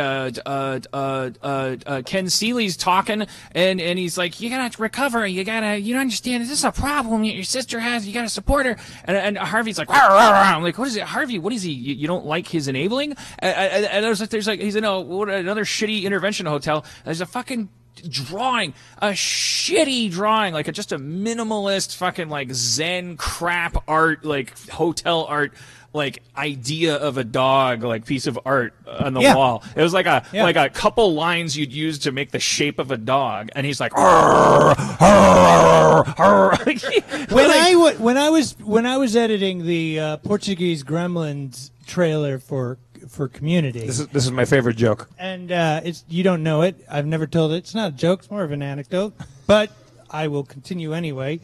Ken Seeley's talking, and he's like, you gotta recover, you don't understand, this is a problem your sister has, you gotta support her, and Harvey's like, rah, rah, rah. I'm like, what is it, Harvey? What is he? You don't like his enabling? And there's like he's in another shitty intervention hotel. There's a fucking drawing, a shitty drawing, like just a minimalist fucking like Zen crap art, like hotel art, like idea of a dog, like piece of art on the wall. It was like a couple lines you'd use to make the shape of a dog, and he's like, arr, arr, arr. when I was editing the Portuguese Gremlins trailer for Community. This is my favorite joke. And you don't know it. I've never told it. It's not a joke. It's more of an anecdote. But I will continue anyway.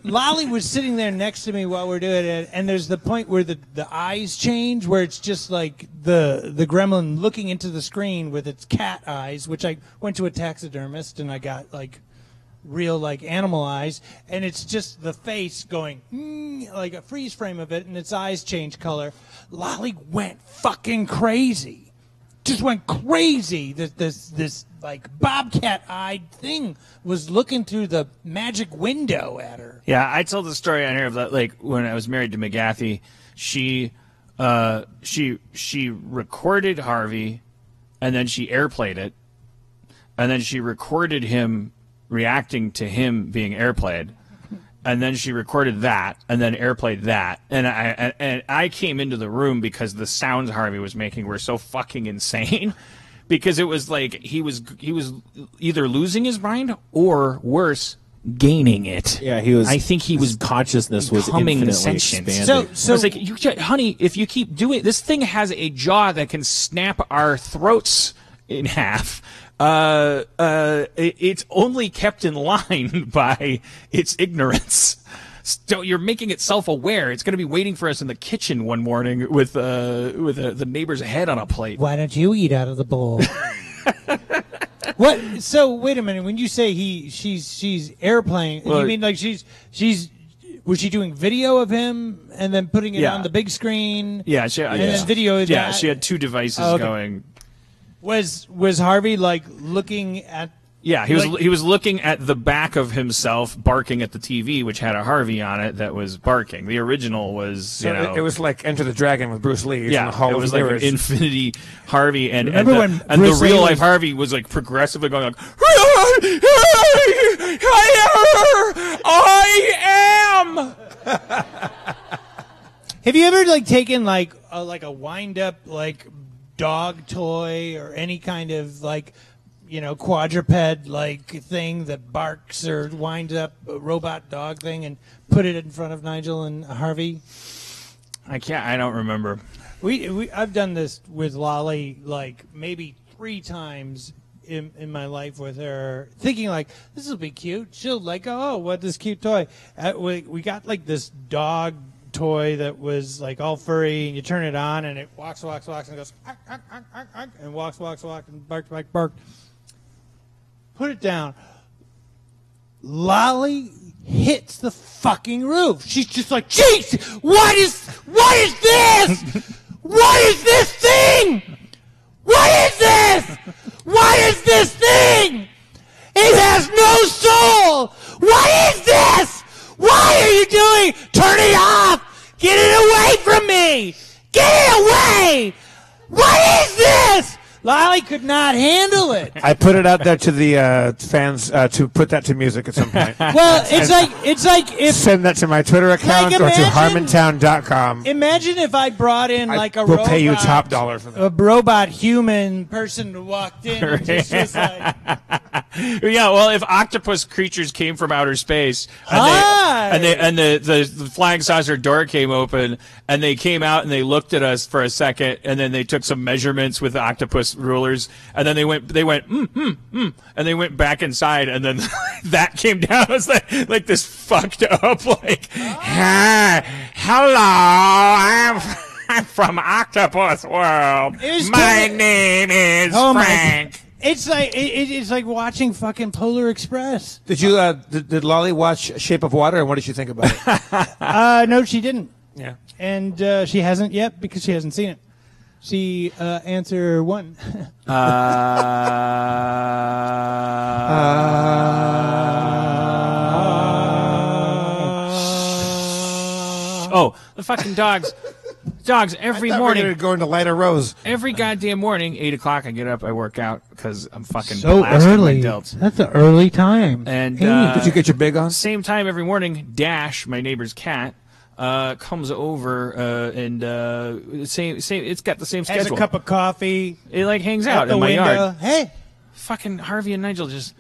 Lolly was sitting there next to me while we're doing it, and there's the point where the eyes change, where it's just like the gremlin looking into the screen with its cat eyes, which I went to a taxidermist and I got like real like animal eyes, and it's just the face going like a freeze frame of it, and its eyes change color. Lolly went fucking crazy, just went crazy. This like bobcat-eyed thing was looking through the magic window at her. Yeah, I told the story on here of that, like when I was married to McGathy, she recorded Harvey, and then she airplayed it, and then she recorded him reacting to him being airplayed, and then she recorded that and then airplayed that, and I came into the room because the sounds Harvey was making were so fucking insane, because it was like he was either losing his mind or worse, gaining it. Yeah, he was. I think his consciousness was becoming infinitely sentient. expanded. So I was like, honey, if you keep doing this thing has a jaw that can snap our throats in half. It's only kept in line by its ignorance. So you're making it self-aware. It's going to be waiting for us in the kitchen one morning with the neighbor's head on a plate. Why don't you eat out of the bowl? What? So wait a minute. When you say she's airplaying, you mean like was she doing video of him and then putting it on the big screen? Yeah, then video. Yeah, she had two devices going. Was Harvey like looking at? Yeah, he was looking at the back of himself barking at the TV, which had a Harvey on it that was barking. The original was, it was like Enter the Dragon with Bruce Lee. Yeah, it was like an Infinity Harvey, and when the real life Harvey was like progressively going like, I am. Have you ever like taken like a wind up like dog toy or any kind of like, quadruped like thing that barks or winds up, a robot dog thing, and put it in front of Nigel and Harvey? I don't remember. I've done this with Lolly like maybe 3 times in my life with her, thinking like, this will be cute. She'll like, oh, what this cute toy. We got like this dog toy that was like all furry, and you turn it on and it walks and goes and walks and bark. Put it down. Lolly hits the fucking roof. She's just like, jeez, what is this? What is this thing? What is this? What is this thing? It has no soul. What is this? What are you doing? Turn it off. Get it away from me. Get it away. What is this? Lolly could not handle it. I put it out there to the fans to put that to music at some point. Well, it's like if send that to my Twitter account or to harmontown.com. Imagine if I brought in like a we'll robot. pay you top dollar for that. A robot human person who walked in and just like, yeah, well, if octopus creatures came from outer space and the flying saucer door came open and they came out and they looked at us for a second and then they took some measurements with the octopus rulers and then they went and they went back inside and then that came down. It was like this fucked up like, hello, I'm from Octopus World. My name is Frank. It's like watching fucking Polar Express. Did you did Lolly watch Shape of Water, and what did you think about it? No, she didn't. Yeah, and she hasn't yet because she hasn't seen it. See, answer 1. Oh, the fucking dogs. Dogs every morning. We were going to light a rose. Every goddamn morning, 8 o'clock, I get up, I work out. because I'm fucking so blasting early. my delts. That's an early time. And Did you get your big on? same time every morning, Dash, my neighbor's cat, comes over same. It's got the same Has schedule. a cup of coffee. It like hangs At out the in my window. yard. Hey, Fucking Harvey and Nigel just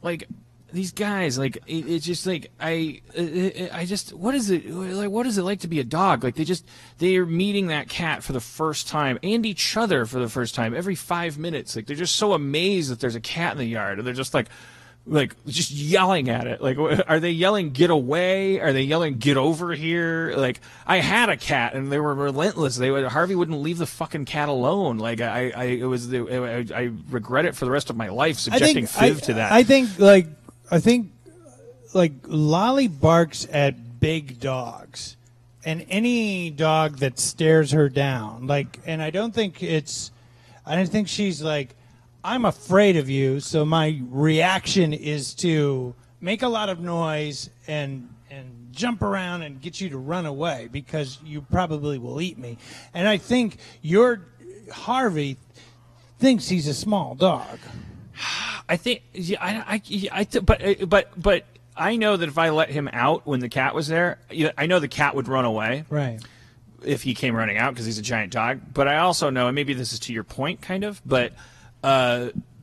like these guys. Like it's just like I just what is it like? What is it like to be a dog? Like they are meeting that cat for the first time and each other for the first time every 5 minutes. Like they're just so amazed that there's a cat in the yard, and they're just like just yelling at it. Like, are they yelling "get away"? Are they yelling "get over here"? Like, I had a cat and they were relentless. Harvey wouldn't leave the fucking cat alone. Like, I regret it for the rest of my life subjecting Fiv to that. I think Lolly barks at big dogs, and any dog that stares her down. Like, and I don't think she's like, I'm afraid of you, so my reaction is to make a lot of noise and jump around and get you to run away because you probably will eat me. And I think your Harvey thinks he's a small dog. I think, but I know that if I let him out when the cat was there, I know the cat would run away. Right. If he came running out because he's a giant dog. But I also know, and maybe this is to your point, kind of, but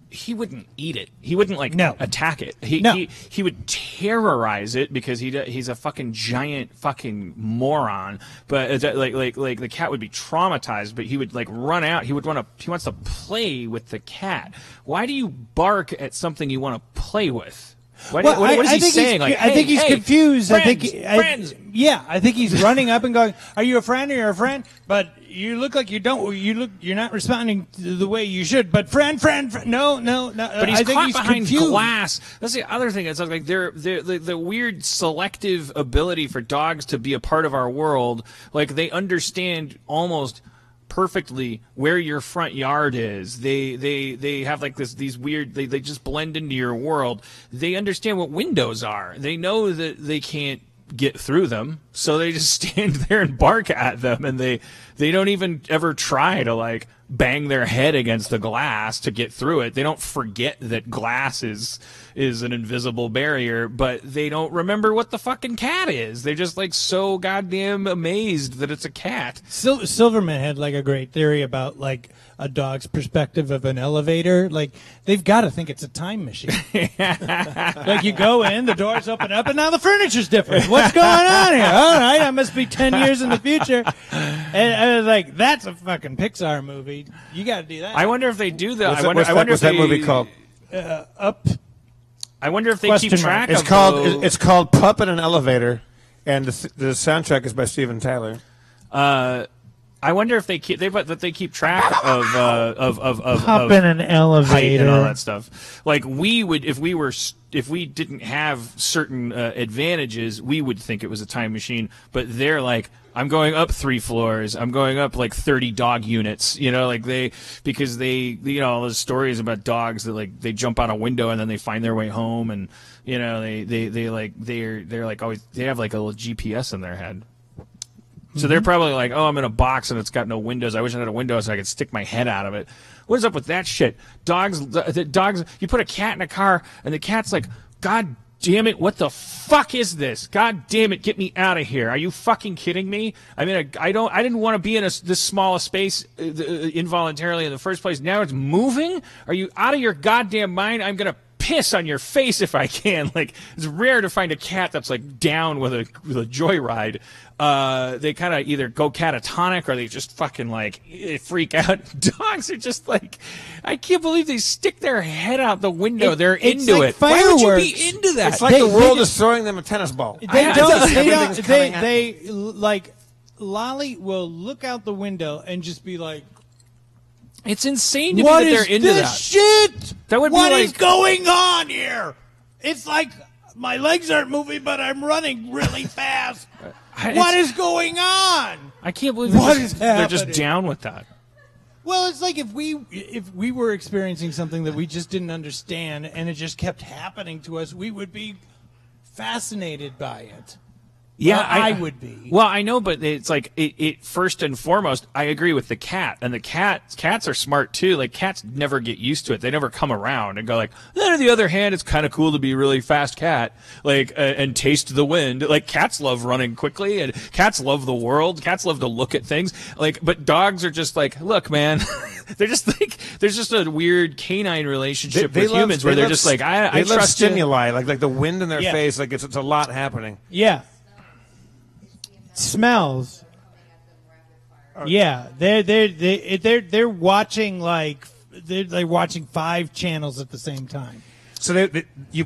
he wouldn't eat it. He wouldn't attack it. He would terrorize it because he's a fucking giant fucking moron. But like the cat would be traumatized. But he would like run out. He wants to play with the cat. Why do you bark at something you want to play with? What is he saying? Like, I think he's confused. Friends. I think he's running up and going, "Are you a friend? Are you a friend?" But you look like you don't. You're not responding to the way you should. But friend. No. But he's caught behind glass. That's the other thing. It's like the weird selective ability for dogs to be a part of our world. Like they understand almost perfectly where your front yard is. They have like these weird, they just blend into your world. They understand what windows are. They know that they can't get through them, so they just stand there and bark at them, and they don't even ever try to like bang their head against the glass to get through it. They don't forget that glass is an invisible barrier, but they don't remember what the fucking cat is. They're just like so goddamn amazed that it's a cat. Silverman had like a great theory about like a dog's perspective of an elevator. Like they've got to think it's a time machine. Like you go in, the doors open up, and now the furniture's different. What's going on here? All right, I must be 10 years in the future. And I was like, that's a fucking Pixar movie. You got to do that. I wonder if they do that. What's that movie called? Up. I wonder if they keep track of It's called Pup in an Elevator, and the soundtrack is by Steven Tyler. I wonder if they keep track of Pup in an elevator height and all that stuff. Like we would, if we didn't have certain advantages, we would think it was a time machine. But they're like, I'm going up 3 floors. I'm going up like 30 dog units. Like because all those stories about dogs that like they jump out a window and then they find their way home, and they're like always, they have like a little GPS in their head. So they're probably like, oh, I'm in a box and it's got no windows. I wish I had a window so I could stick my head out of it. What is up with that shit? Dogs, you put a cat in a car and the cat's like, God damn it, what the fuck is this? God damn it, get me out of here. Are you fucking kidding me? I mean, I didn't want to be in this small a space involuntarily in the first place. Now it's moving? Are you out of your goddamn mind? I'm going to piss on your face if I can. Like, it's rare to find a cat that's like down with a joyride. They kind of either go catatonic or they just fucking like freak out. Dogs are just like, I can't believe they stick their head out the window. They're into like it. Why would you fireworks. be into that? It's like the world is throwing them a tennis ball. They like Lolly will look out the window and just be like, it's insane to me that they're into that. What is this shit? That would be What like, is going on here? It's like my legs aren't moving, but I'm running really fast. What is going on? I can't believe they're just down with that. Well, it's like if we were experiencing something that we just didn't understand and it just kept happening to us, we would be fascinated by it. Yeah, Well, I would be. Well, I know, but it's like it first and foremost, I agree with the cat, and the cats are smart too. Like cats never get used to it; they never come around and go like. Then on the other hand, it's kind of cool to be a really fast cat, like and taste the wind. Like cats love running quickly, and cats love the world. Cats love to look at things. Like, but dogs are just like, look, man, they're just like there's just a weird canine relationship with humans where they're just like, I love trust stimuli, like the wind in their Yeah. face. Like it's a lot happening. Yeah. Smells. Yeah, they're watching like they're watching 5 channels at the same time. So you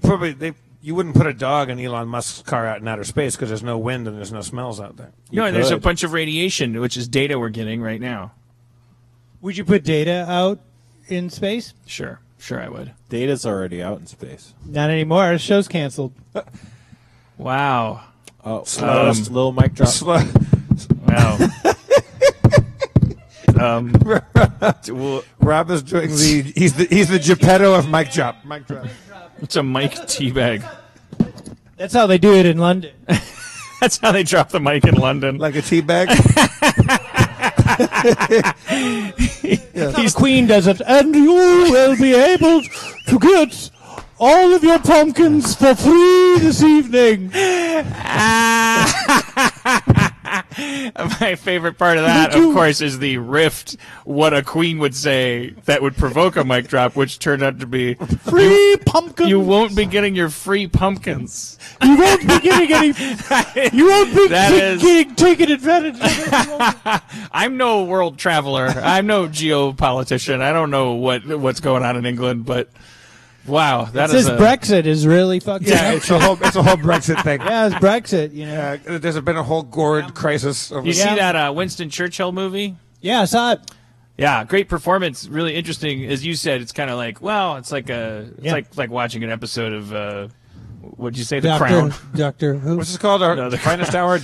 wouldn't put a dog in Elon Musk's car out in outer space because there's no wind and there's no smells out there. No, and there's a bunch of radiation, which is data we're getting right now. Would you put Data out in space? Sure, I would. Data's already out in space. Not anymore. Our show's canceled. Wow. Oh, little mic drop. Wow. Rob is doing he's the Geppetto of mic drop. Mic drop. It's a mic teabag. That's how they do it in London. That's how they drop the mic in London. Like a tea bag. The Queen does it, and you will be able to get all of your pumpkins for free this evening. My favorite part of that, of course, is the rift, what a queen would say that would provoke a mic drop, which turned out to be Free pumpkins. you won't be getting your free pumpkins. You won't be getting any. You won't be That taking advantage of it. I'm no world traveler. I'm no geopolitician. I don't know what's going on in England, but wow, that is Brexit is really fucking. Yeah, it's a whole Brexit thing. Yeah, it's Brexit. You know. There's been a whole gourd crisis. Over You see that Winston Churchill movie? Yeah, I saw it. Yeah, great performance. Really interesting. As you said, it's kind of like, well, it's like like watching an episode of what'd you say, The Crown? Doctor Who. What's this called? No, The Finest Hour?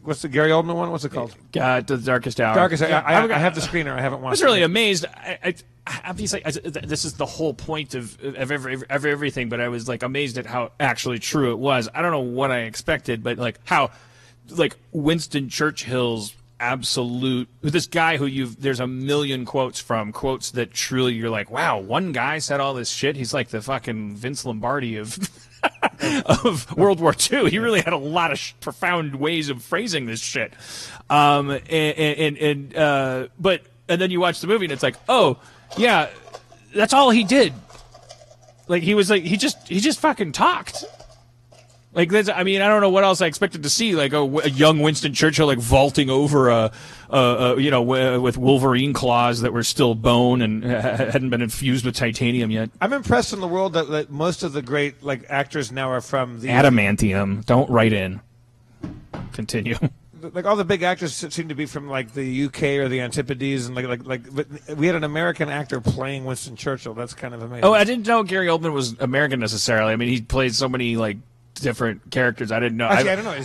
What's the Gary Oldman one? What's it called? The Darkest Hour. Darkest Hour. I have the screener. I haven't watched it. I was really amazed. I obviously, this is the whole point of everything, but I was like amazed at how actually true it was. I don't know what I expected, but like how, like Winston Churchill's absolute, this guy who there's a million quotes that truly you're like, wow, one guy said all this shit. He's like the fucking Vince Lombardi of of World War II. He really had a lot of profound ways of phrasing this shit. But then you watch the movie and it's like, oh yeah, that's all he did. Like he was like he just fucking talked. Like that's, I mean, I don't know what else I expected to see. Like a young Winston Churchill like vaulting over with Wolverine claws that were still bone and hadn't been infused with titanium yet. I'm impressed in the world that most of the great like actors now are from the adamantium. Don't write in. Continue. Like all the big actors seem to be from like the UK or the Antipodes, and like we had an American actor playing Winston Churchill. That's kind of amazing. Oh, I didn't know Gary Oldman was American necessarily. I mean, he played so many like different characters. I didn't know. Actually, I don't know. I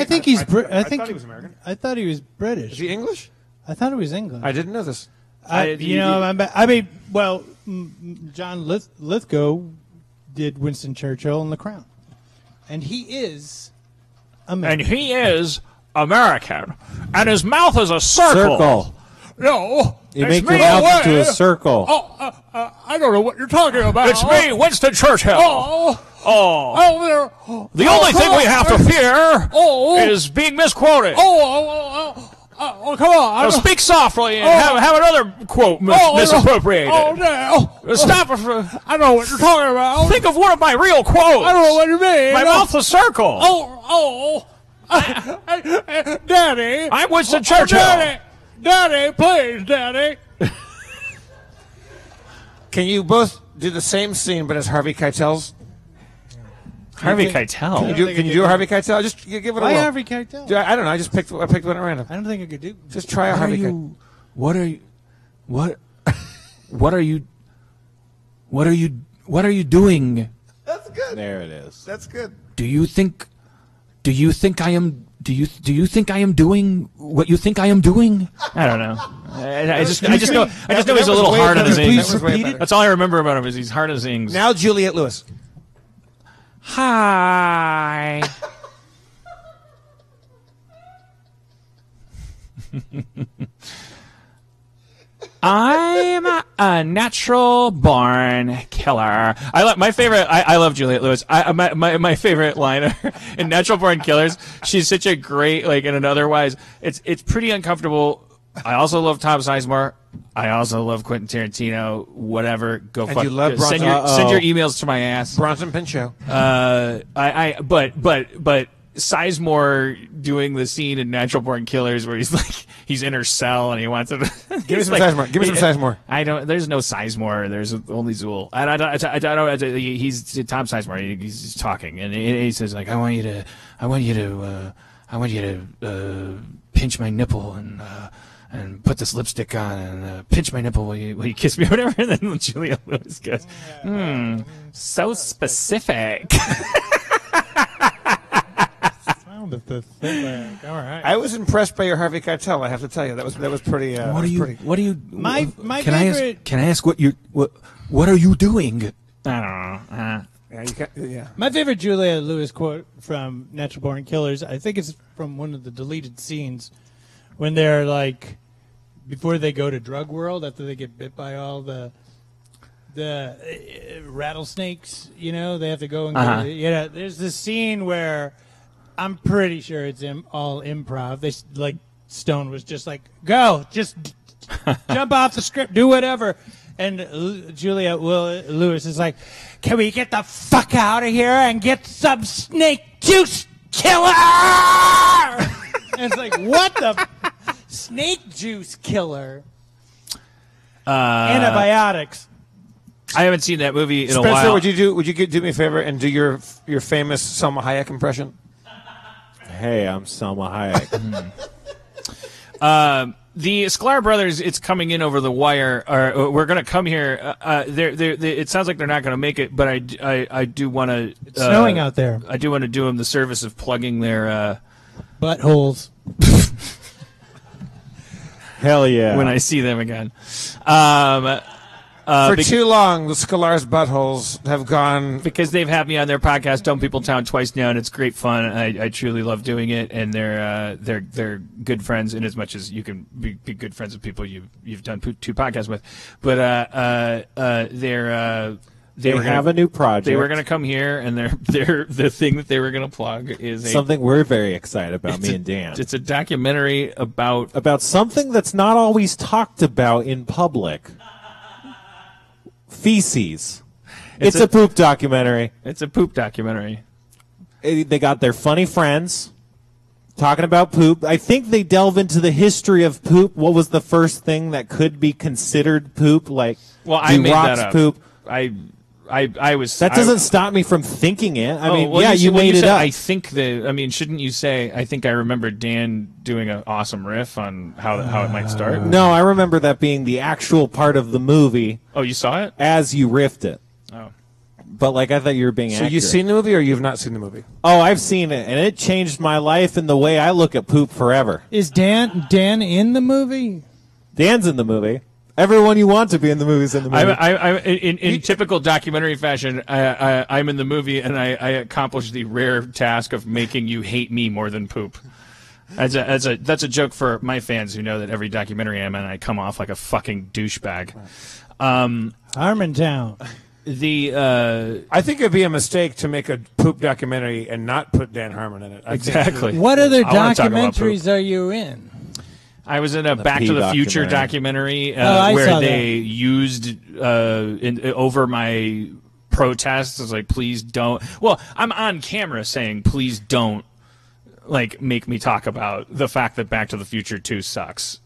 think he's. I thought he was American. I thought he was British. Is he English? I thought he was English. I didn't know this. John Lithgow did Winston Churchill in The Crown, and he is American. And he is American, and his mouth is a circle. No, you it's make your mouth into a circle. I don't know what you're talking about. It's me, Winston Churchill. The only thing we have to fear is being misquoted. Come on! So speak softly and have another quote misappropriated. Stop! I know what you're talking about. Think of one of my real quotes. I don't know what you mean. My mouth's a circle. Daddy! I'm Winston Churchill. Daddy, please, Daddy. Can you both do the same scene but as Harvey Keitel's? Harvey Keitel. Can you do a Harvey Keitel? Just give it a Why whirl. Harvey Keitel? I don't know. I picked one at random. I don't think I could do. Just try a Harvey Keitel. What are you doing? That's good. There it is. That's good. Do you think I am doing what you think I am doing? I don't know. I just know he's a little hard on his ings. That's all I remember about him is he's hard on his ings. Now Juliette Lewis. Hi. I'm a natural born killer. I love Juliette Lewis. My favorite line in Natural Born Killers. She's such a great, like, in an otherwise, it's pretty uncomfortable. I also love Tom Sizemore. I also love Quentin Tarantino. Whatever, go And fuck. you love send your emails to my ass. Bronson Pinchot. But Sizemore doing the scene in Natural Born Killers where he's in her cell and he wants to Give me some Sizemore. Give me some Sizemore. I don't. There's no Sizemore. There's only Zool. I don't. He's Tom Sizemore. He's talking and he says like, I want you to pinch my nipple and put this lipstick on and pinch my nipple will you kiss me or whatever. And then Julia Lewis goes, so specific. All right. I was impressed by your Harvey Keitel. I have to tell you, that was pretty. What are you? My can favorite. Can I ask what are you doing? I don't know. Yeah. My favorite Julia Lewis quote from Natural Born Killers, I think it's from one of the deleted scenes when they're like, before they go to Drug World, after they get bit by all the rattlesnakes, you know, they have to go and go. There's this scene where I'm pretty sure it's all improv. They like Stone was just like, go, just jump off the script, do whatever. And Julia Lewis is like, can we get the fuck out of here and get some snake juice killer? And it's like, what the snake juice killer? Antibiotics. I haven't seen that movie in a Spencer, while. would you do me a favor and do your famous Selma Hayek impression? Hey, I'm Selma Hayek. The Sklar brothers, it's coming in over the wire. We're going to come here. It sounds like they're not going to make it, but I do want to. It's snowing out there. I do want to do them the service of plugging their buttholes. Hell yeah! When I see them again. For too long, the Sklar's buttholes have gone. Because they've had me on their podcast, Dumb People Town, twice now, and it's great fun. I truly love doing it, and they're good friends in as much as you can be good friends with people you've done two podcasts with. But they have a new project. They were going to come here, and the thing that they were going to plug is something we're very excited about. Me and Dan. It's a documentary about something that's not always talked about in public. Feces. It's a poop documentary. It's a poop documentary. They got their funny friends talking about poop. I think they delve into the history of poop. What was the first thing that could be considered poop? Like, I made that up. Poop. I was. That doesn't stop me from thinking it. I mean, you made it up. I think shouldn't you say? I think I remember Dan doing an awesome riff on how it might start. No, I remember that being the actual part of the movie. Oh, you saw it as you riffed it. Oh, but like I thought you were being. So accurate. you've seen the movie, or you've not seen the movie? Oh, I've seen it, and it changed my life and the way I look at poop forever. Is Dan in the movie? Dan's in the movie. Everyone you want to be in the movie's in the movie. In typical documentary fashion, I'm in the movie, and I accomplish the rare task of making you hate me more than poop. That's a joke for my fans who know that every documentary I'm in, I come off like a fucking douchebag. Harmontown. I think it'd be a mistake to make a poop documentary and not put Dan Harmon in it. Exactly. What other documentaries are you in? I was in a Back to the Future documentary where they used over my protests. I was like, please don't. Well, I'm on camera saying, please don't make me talk about the fact that Back to the Future 2 sucks.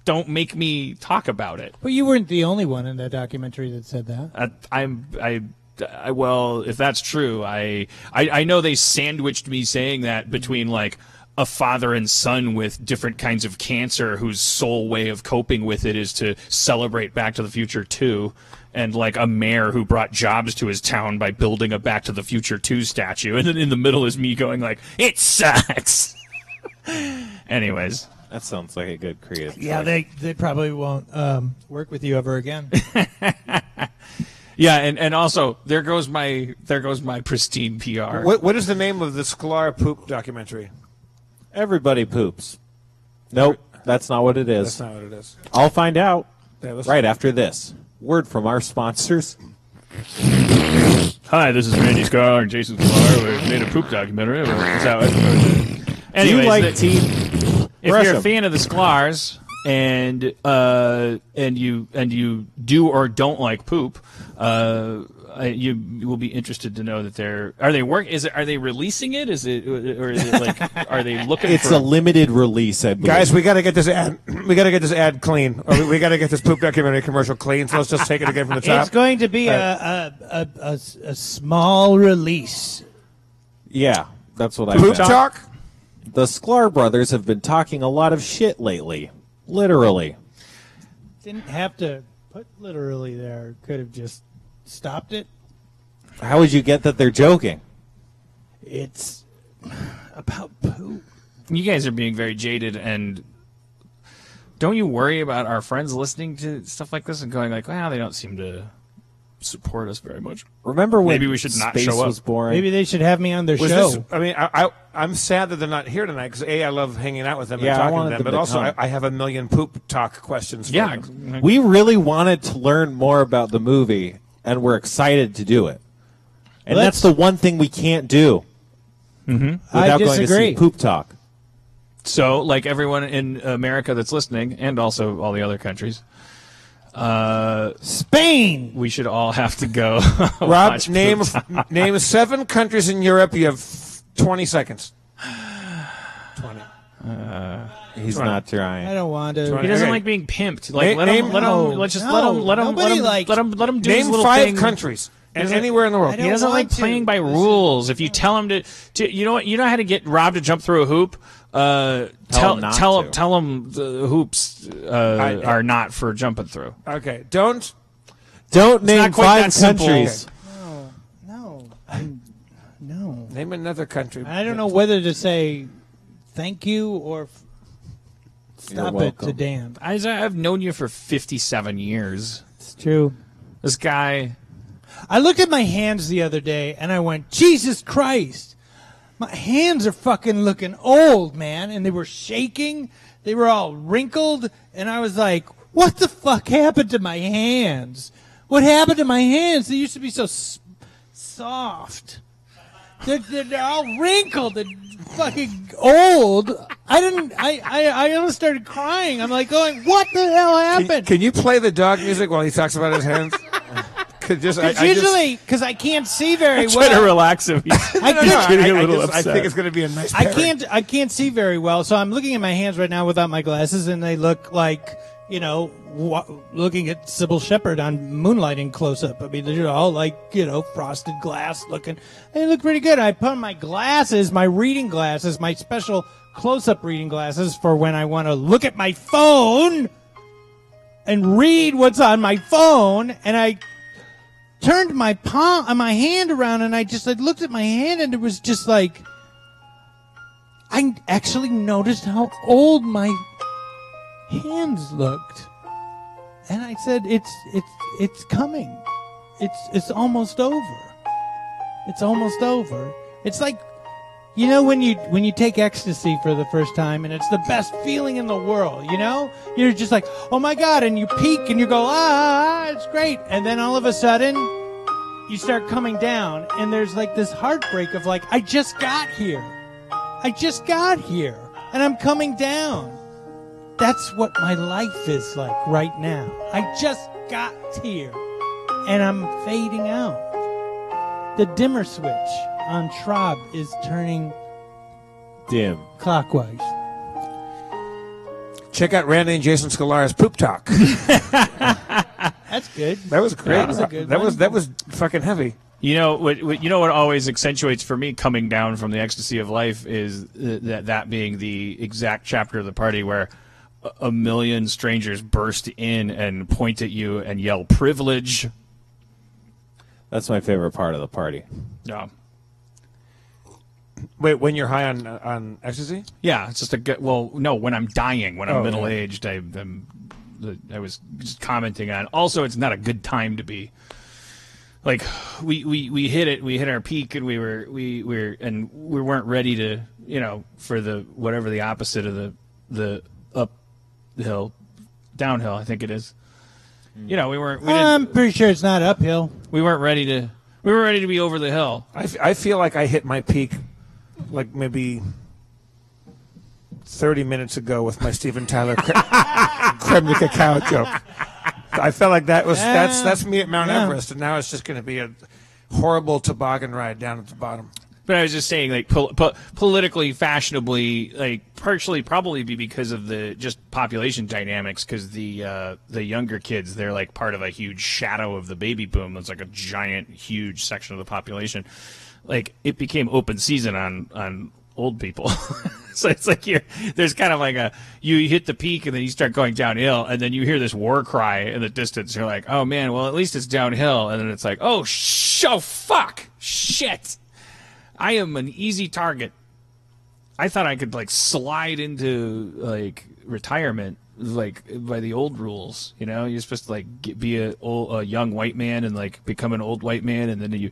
Don't make me talk about it. But you weren't the only one in that documentary that said that. Well, if that's true, I know they sandwiched me saying that between a father and son with different kinds of cancer whose sole way of coping with it is to celebrate Back to the Future 2, and a mayor who brought jobs to his town by building a Back to the Future 2 statue, and then in the middle is me going it sucks. Anyways. That sounds like a good creative. Yeah, they probably won't work with you ever again. Yeah, and also there goes my pristine PR. What is the name of the Sklar poop documentary? Everybody poops. Nope, that's not what it is. That's not what it is. I'll find out let's- right after this. Word from our sponsors. Hi, this is Randy Scar and Jason Sklar. We made a poop documentary. Anyways, Do you like Team if Brush you're a 'em? fan of the Sklars and you do or don't like poop, you will be interested to know that are they releasing it? Is it or is it like are they looking? It's for a limited release, I believe. Guys, we got to get this ad. We got to get this ad clean. Or we got to get this poop documentary commercial clean. So let's just take it again from the top. It's going to be a small release. Yeah, that's what I Poop meant. talk. The Sklar brothers have been talking a lot of shit lately. Literally. Didn't have to put literally there. Could have just stopped it. How would you get that they're joking? It's about poop. You guys are being very jaded, and don't you worry about our friends listening to stuff like this and going like, "Wow, they don't seem to support us very much." Remember when Maybe we should not space show up. was boring? Maybe they should have me on their Was show. this, I mean, I'm sad that they're not here tonight because I love hanging out with them Yeah, and I talking wanted to them, them but to also come. I have a million poop talk questions. For Yeah, them. We really wanted to learn more about the movie, and we're excited to do it. And Let's- that's the one thing we can't do without I going to disagree. see Poop Talk. So, like everyone in America that's listening, and also all the other countries, Spain. we should all have to go. Rob, watch name Poop Talk. name 7 countries in Europe. You have 20 seconds. 20. He's Right. not I trying. don't want to. He doesn't Okay. like being pimped. Like let Name- him, let No, him, let's just no, let him nobody likes- let him do his Name little 5 thing. countries and doesn't- anywhere in the world. I He don't doesn't like want to. playing by rules. If you tell him to, you know how to get Rob to jump through a hoop. Tell him not to. Tell him the hoops are not for jumping through. Okay, don't. Don't name not quite 5 that simple. countries. No. No. Name another country. I don't know whether to say thank you or stop it welcome. to damn. I've known you for 57 years. It's true. This guy. I looked at my hands the other day and I went, Jesus Christ. My hands are fucking looking old, man. And they were shaking. They were all wrinkled. And I was like, what the fuck happened to my hands? What happened to my hands? They used to be so soft. They're all wrinkled and fucking old. I almost started crying. I'm like going, what the hell happened? Can you play the dog music while he talks about his hands? Because usually, because I can't see very Try to well. relax him. I He's can't- getting a I little just- I upset. think it's going to be a nice. I can't see very well, so I'm looking at my hands right now without my glasses, and they look like, you know, looking at Sybil Shepherd on Moonlighting close up. I mean, they're all like, you know, frosted glass looking. They look pretty good. I put on my glasses, my reading glasses, my special close up reading glasses for when I want to look at my phone and read what's on my phone, and I turned my hand around, and I looked at my hand, and it was just like, I actually noticed how old my hands looked, and I said, "It's coming. It's almost over. It's almost over." It's like, you know, when you take ecstasy for the first time, and it's the best feeling in the world. You know, you're just like, oh my god, and you peak, and you go, it's great, and then all of a sudden, you start coming down, and there's like this heartbreak of like, I just got here, and I'm coming down. That's what my life is like right now. I just got here, and I'm fading out. The dimmer switch on Schraub is turning Dim. clockwise. Check out Randy and Jason Scolara's Poop Talk. That's good. That was great. That was a good that one. was fucking heavy. You know what always accentuates for me coming down from the ecstasy of life is that being the exact chapter of the party where a million strangers burst in and point at you and yell privilege. That's my favorite part of the party. Yeah. Wait, when you're high on ecstasy? Yeah, it's just a good. Well, no, when I'm dying, when I'm Oh, middle aged, I was just commenting on. Also, it's not a good time to be. Like we hit our peak, and we weren't ready to, you know, for the whatever the opposite of the hill, downhill. I think it is. You know, we weren't. I'm pretty sure it's not uphill. We weren't ready to. We were ready to be over the hill. I feel like I hit my peak, like maybe 30 minutes ago with my Steven Tyler creme de cacao joke. I felt like that's me at Mount Everest, and now it's just going to be a horrible toboggan ride down at the bottom. But I was just saying, like, politically, fashionably, like, partially probably be because of the just population dynamics, because the younger kids, they're, like, part of a huge shadow of the baby boom. That's, like, a giant, huge section of the population. Like, it became open season on old people. So it's like there's kind of like you hit the peak and then you start going downhill, and then you hear this war cry in the distance. You're like, oh, man, well, at least it's downhill. And then it's like, oh, fuck, shit. I am an easy target. I thought I could, like, slide into, like, retirement, like, by the old rules. You know, you're supposed to, like, be a young white man and, like, become an old white man, and then you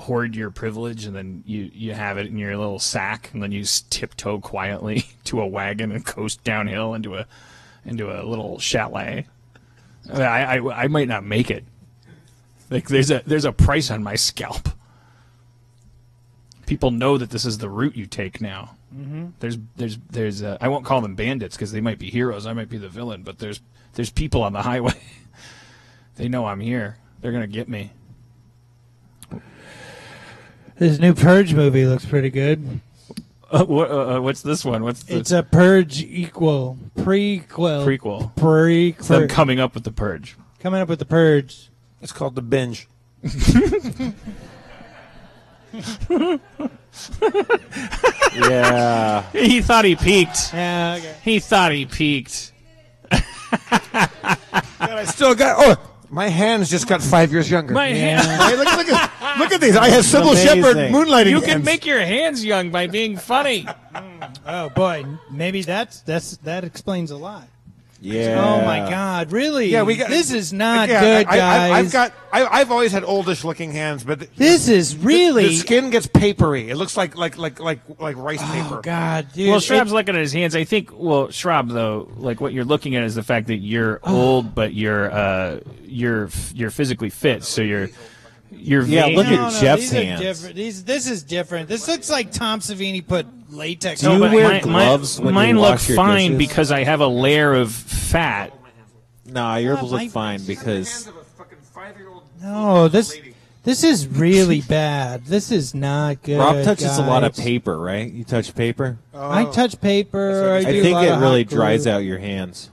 hoard your privilege, and then you have it in your little sack, and then you tiptoe quietly to a wagon and coast downhill into a little chalet. I might not make it. Like, there's a price on my scalp. People know that this is the route you take now. Mm-hmm. There's I won't call them bandits because they might be heroes. I might be the villain, but there's people on the highway. They know I'm here. They're gonna get me. This new Purge movie looks pretty good. What's this one? It's a Purge prequel. It's them coming up with the Purge. Coming up with the Purge. It's called The Binge. Yeah. He thought he peaked. Yeah, okay. He thought he peaked. And I still got. Oh, my hands just got 5 years younger. My hands. Hey, look at these. I have Sybil Amazing. Shepherd moonlighting. You can hands. make your hands young by being funny. Oh boy, maybe that explains a lot. Yeah. Oh my God, really? Yeah, we got. This is not yeah, good, guys. I've always had oldish looking hands, but This is really. the skin gets papery. It looks like rice paper. Oh God, dude. Well, Schraub's looking at his hands. I think. Well, Schraub, though, like what you're looking at is the fact that you're old, but you're physically fit. So you're Yeah, look at Jeff's these are hands. different. This is different. This looks like Tom Savini put latex. Do you on wear my- gloves when mine you look wash your fine dishes? because I have a layer of fat. Nah, yours my- look fine because No, this is really bad. This is not good. Rob touches a lot of guys. paper, right? You touch paper? I touch paper. I I do a think lot it of really hot glue. dries out your hands.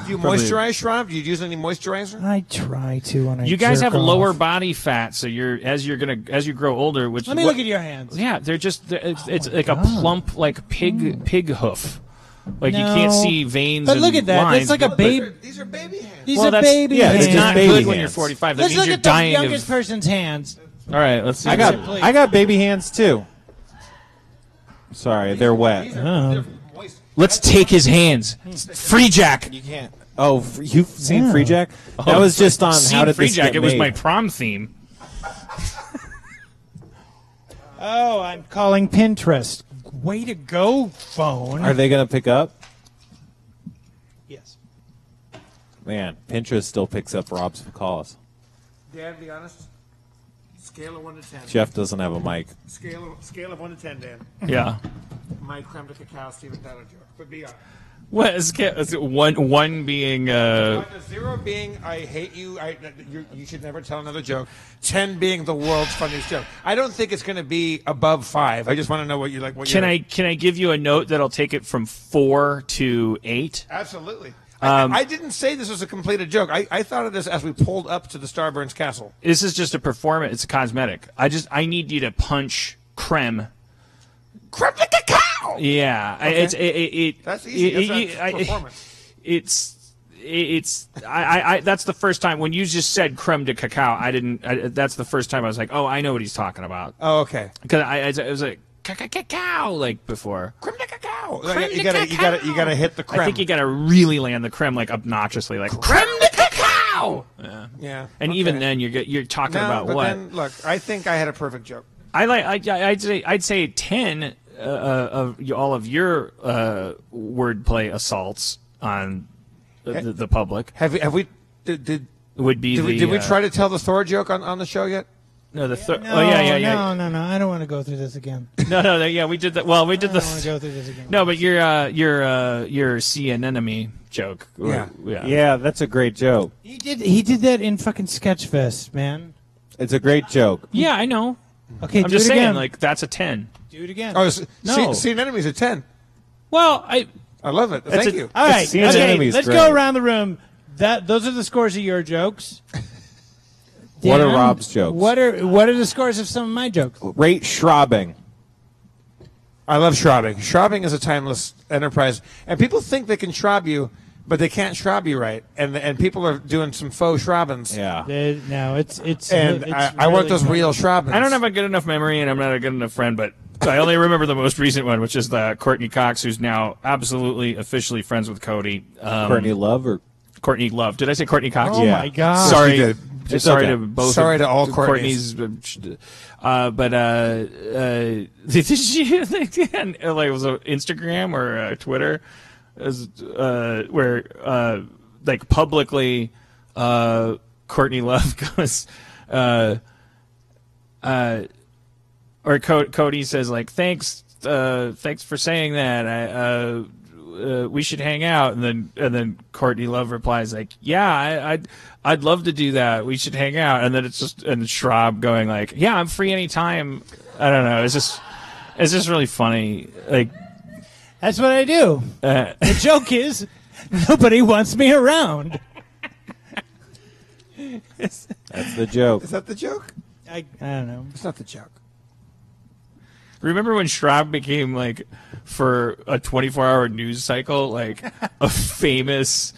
Do you moisturize, Schraub? Do you use any moisturizer? I try to when I. You guys jerk have lower off. body fat, so as you grow older, which Let me look at your hands. Yeah, it's like a plump like pig hoof. Like you can't No. see veins. But and look at that. lines, That's like a but- baby. These are baby hands. These Well, are that's- baby yeah, hands. It's They're just not baby good when you're hands. 45. That Let's means look you're at the dying youngest of. person's hands. All right, let's see. I Please. got baby hands too. Sorry, they're wet. Oh. Let's take his hands. Free Jack. You can't. Oh, you've seen Yeah. Free Jack? That was just on Seen how did Free this Jack. get It was made. my prom theme. Oh, I'm calling Pinterest. Way to go, phone. Are they gonna pick up? Yes. Man, Pinterest still picks up Rob's calls. Dan, be honest. Scale of 1 to 10. Jeff doesn't have a mic. Scale of 1 to 10, Dan. Yeah. My creme de cacao Steven Tyler joke. But be honest. What is it? One being 0 being I hate you. You should never tell another joke. 10 being the world's funniest joke. I don't think it's going to be above 5. I just want to know what you like. Can I give you a note that'll take it from 4 to 8? Absolutely. I didn't say this was a completed joke. I thought of this as we pulled up to the Starburns Castle. This is just a performance. It's a cosmetic. I need you to punch creme. Creme de cacao. Yeah, Okay. That's easy. That's performance. That's the first time when you just said creme de cacao. That's the first time I was like, oh, I know what he's talking about. Oh, okay. Because it was like cacao like before. Creme de cacao. Creme you de cacao. gotta hit the creme. I think you gotta really land the creme like obnoxiously, like creme de cacao. Yeah. And okay. even then, you're talking No, about but what? then, look, I think I had a perfect joke. I'd say 10 of all of your wordplay assaults. on the public. Have we did would be did we try to tell the Thor joke on the show yet? No, No, I don't want to go through this again. No, yeah, we did that. Well, we did I don't want to go through this again. No, but your CNN joke. Yeah, that's a great joke. He did that in fucking Sketchfest, man. It's a great joke. Yeah, I know. Okay, I'm do just it saying, again. like that's a 10. Do it again. Oh, No. See an enemy's a 10. Well, I love it. Thank you. All right, Seeing an okay, enemy's let's great. go around the room. Those are the scores of your jokes. What are Dan, Rob's jokes? What are the scores of some of my jokes? Rate Schraubing. I love shrobbing. Shrobbing is a timeless enterprise, and people think they can shrob you, but they can't shrob you right. And people are doing some faux shrobbins. Yeah. No, it's And it's I want really those funny. real shrobbins. I don't have a good enough memory, and I'm not a good enough friend, but I only remember the most recent one, which is the Courtney Cox, who's now absolutely officially friends with Cody. Courtney Love or Courtey Love. Did I say Courtney Cox? Oh Yeah. my god! Sorry. you did. It's Sorry okay. to both. Sorry to all Courtney's. Did she? Like it was on Instagram or Twitter, where like publicly, Courtney Love goes, or Cody says like thanks for saying that. We should hang out, and then Courtney Love replies like, "Yeah, I'd love to do that. We should hang out." And then it's just Schraub going like, "Yeah, I'm free anytime." I don't know. It's just really funny. Like That's what I do. The joke is nobody wants me around. that's the joke. Is that the joke? I don't know. It's not the joke. remember when Schraub became like for a 24-hour news cycle like a famous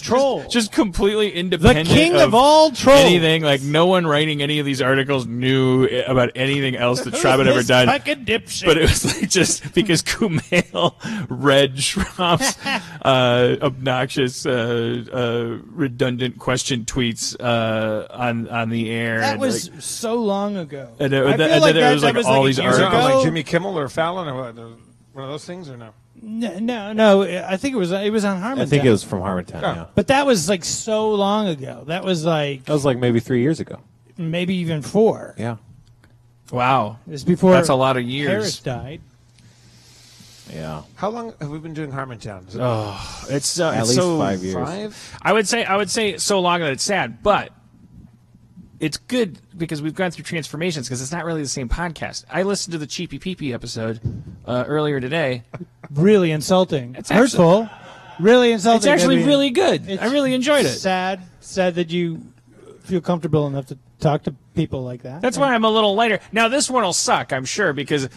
troll. just completely independent, The king of all trolls. anything. Like no one writing any of these articles knew about anything else that Schraub had ever This done. fucking dipshit. But it was like just because Kumail read Schraub's obnoxious, redundant question tweets on the air. That and, was like, so long ago. and I feel then like there was like that all a these year Was it on articles. ago. like Jimmy Kimmel or Fallon or what? One of those things or no? No. I think it was on Harmontown. I think it was from Harmontown. Oh. Yeah, But that was like so long ago. That was like that was like maybe 3 years ago. maybe even 4. Yeah, Wow, It was before that's a lot of years. Harris died. yeah. How long have we been doing Harmontown? Is it Oh, it's At it's least so 5 years. 5? I would say so long that it's sad, but it's good because we've gone through transformations because it's not really the same podcast. I listened to the Cheapy Peepy episode earlier today. Really insulting. It's actually- Hurtful. Really insulting. It's actually I mean, really good. it's I really enjoyed it. Sad that you feel comfortable enough to talk to people like that. That's why I'm a little lighter. Now this one will suck, I'm sure, because in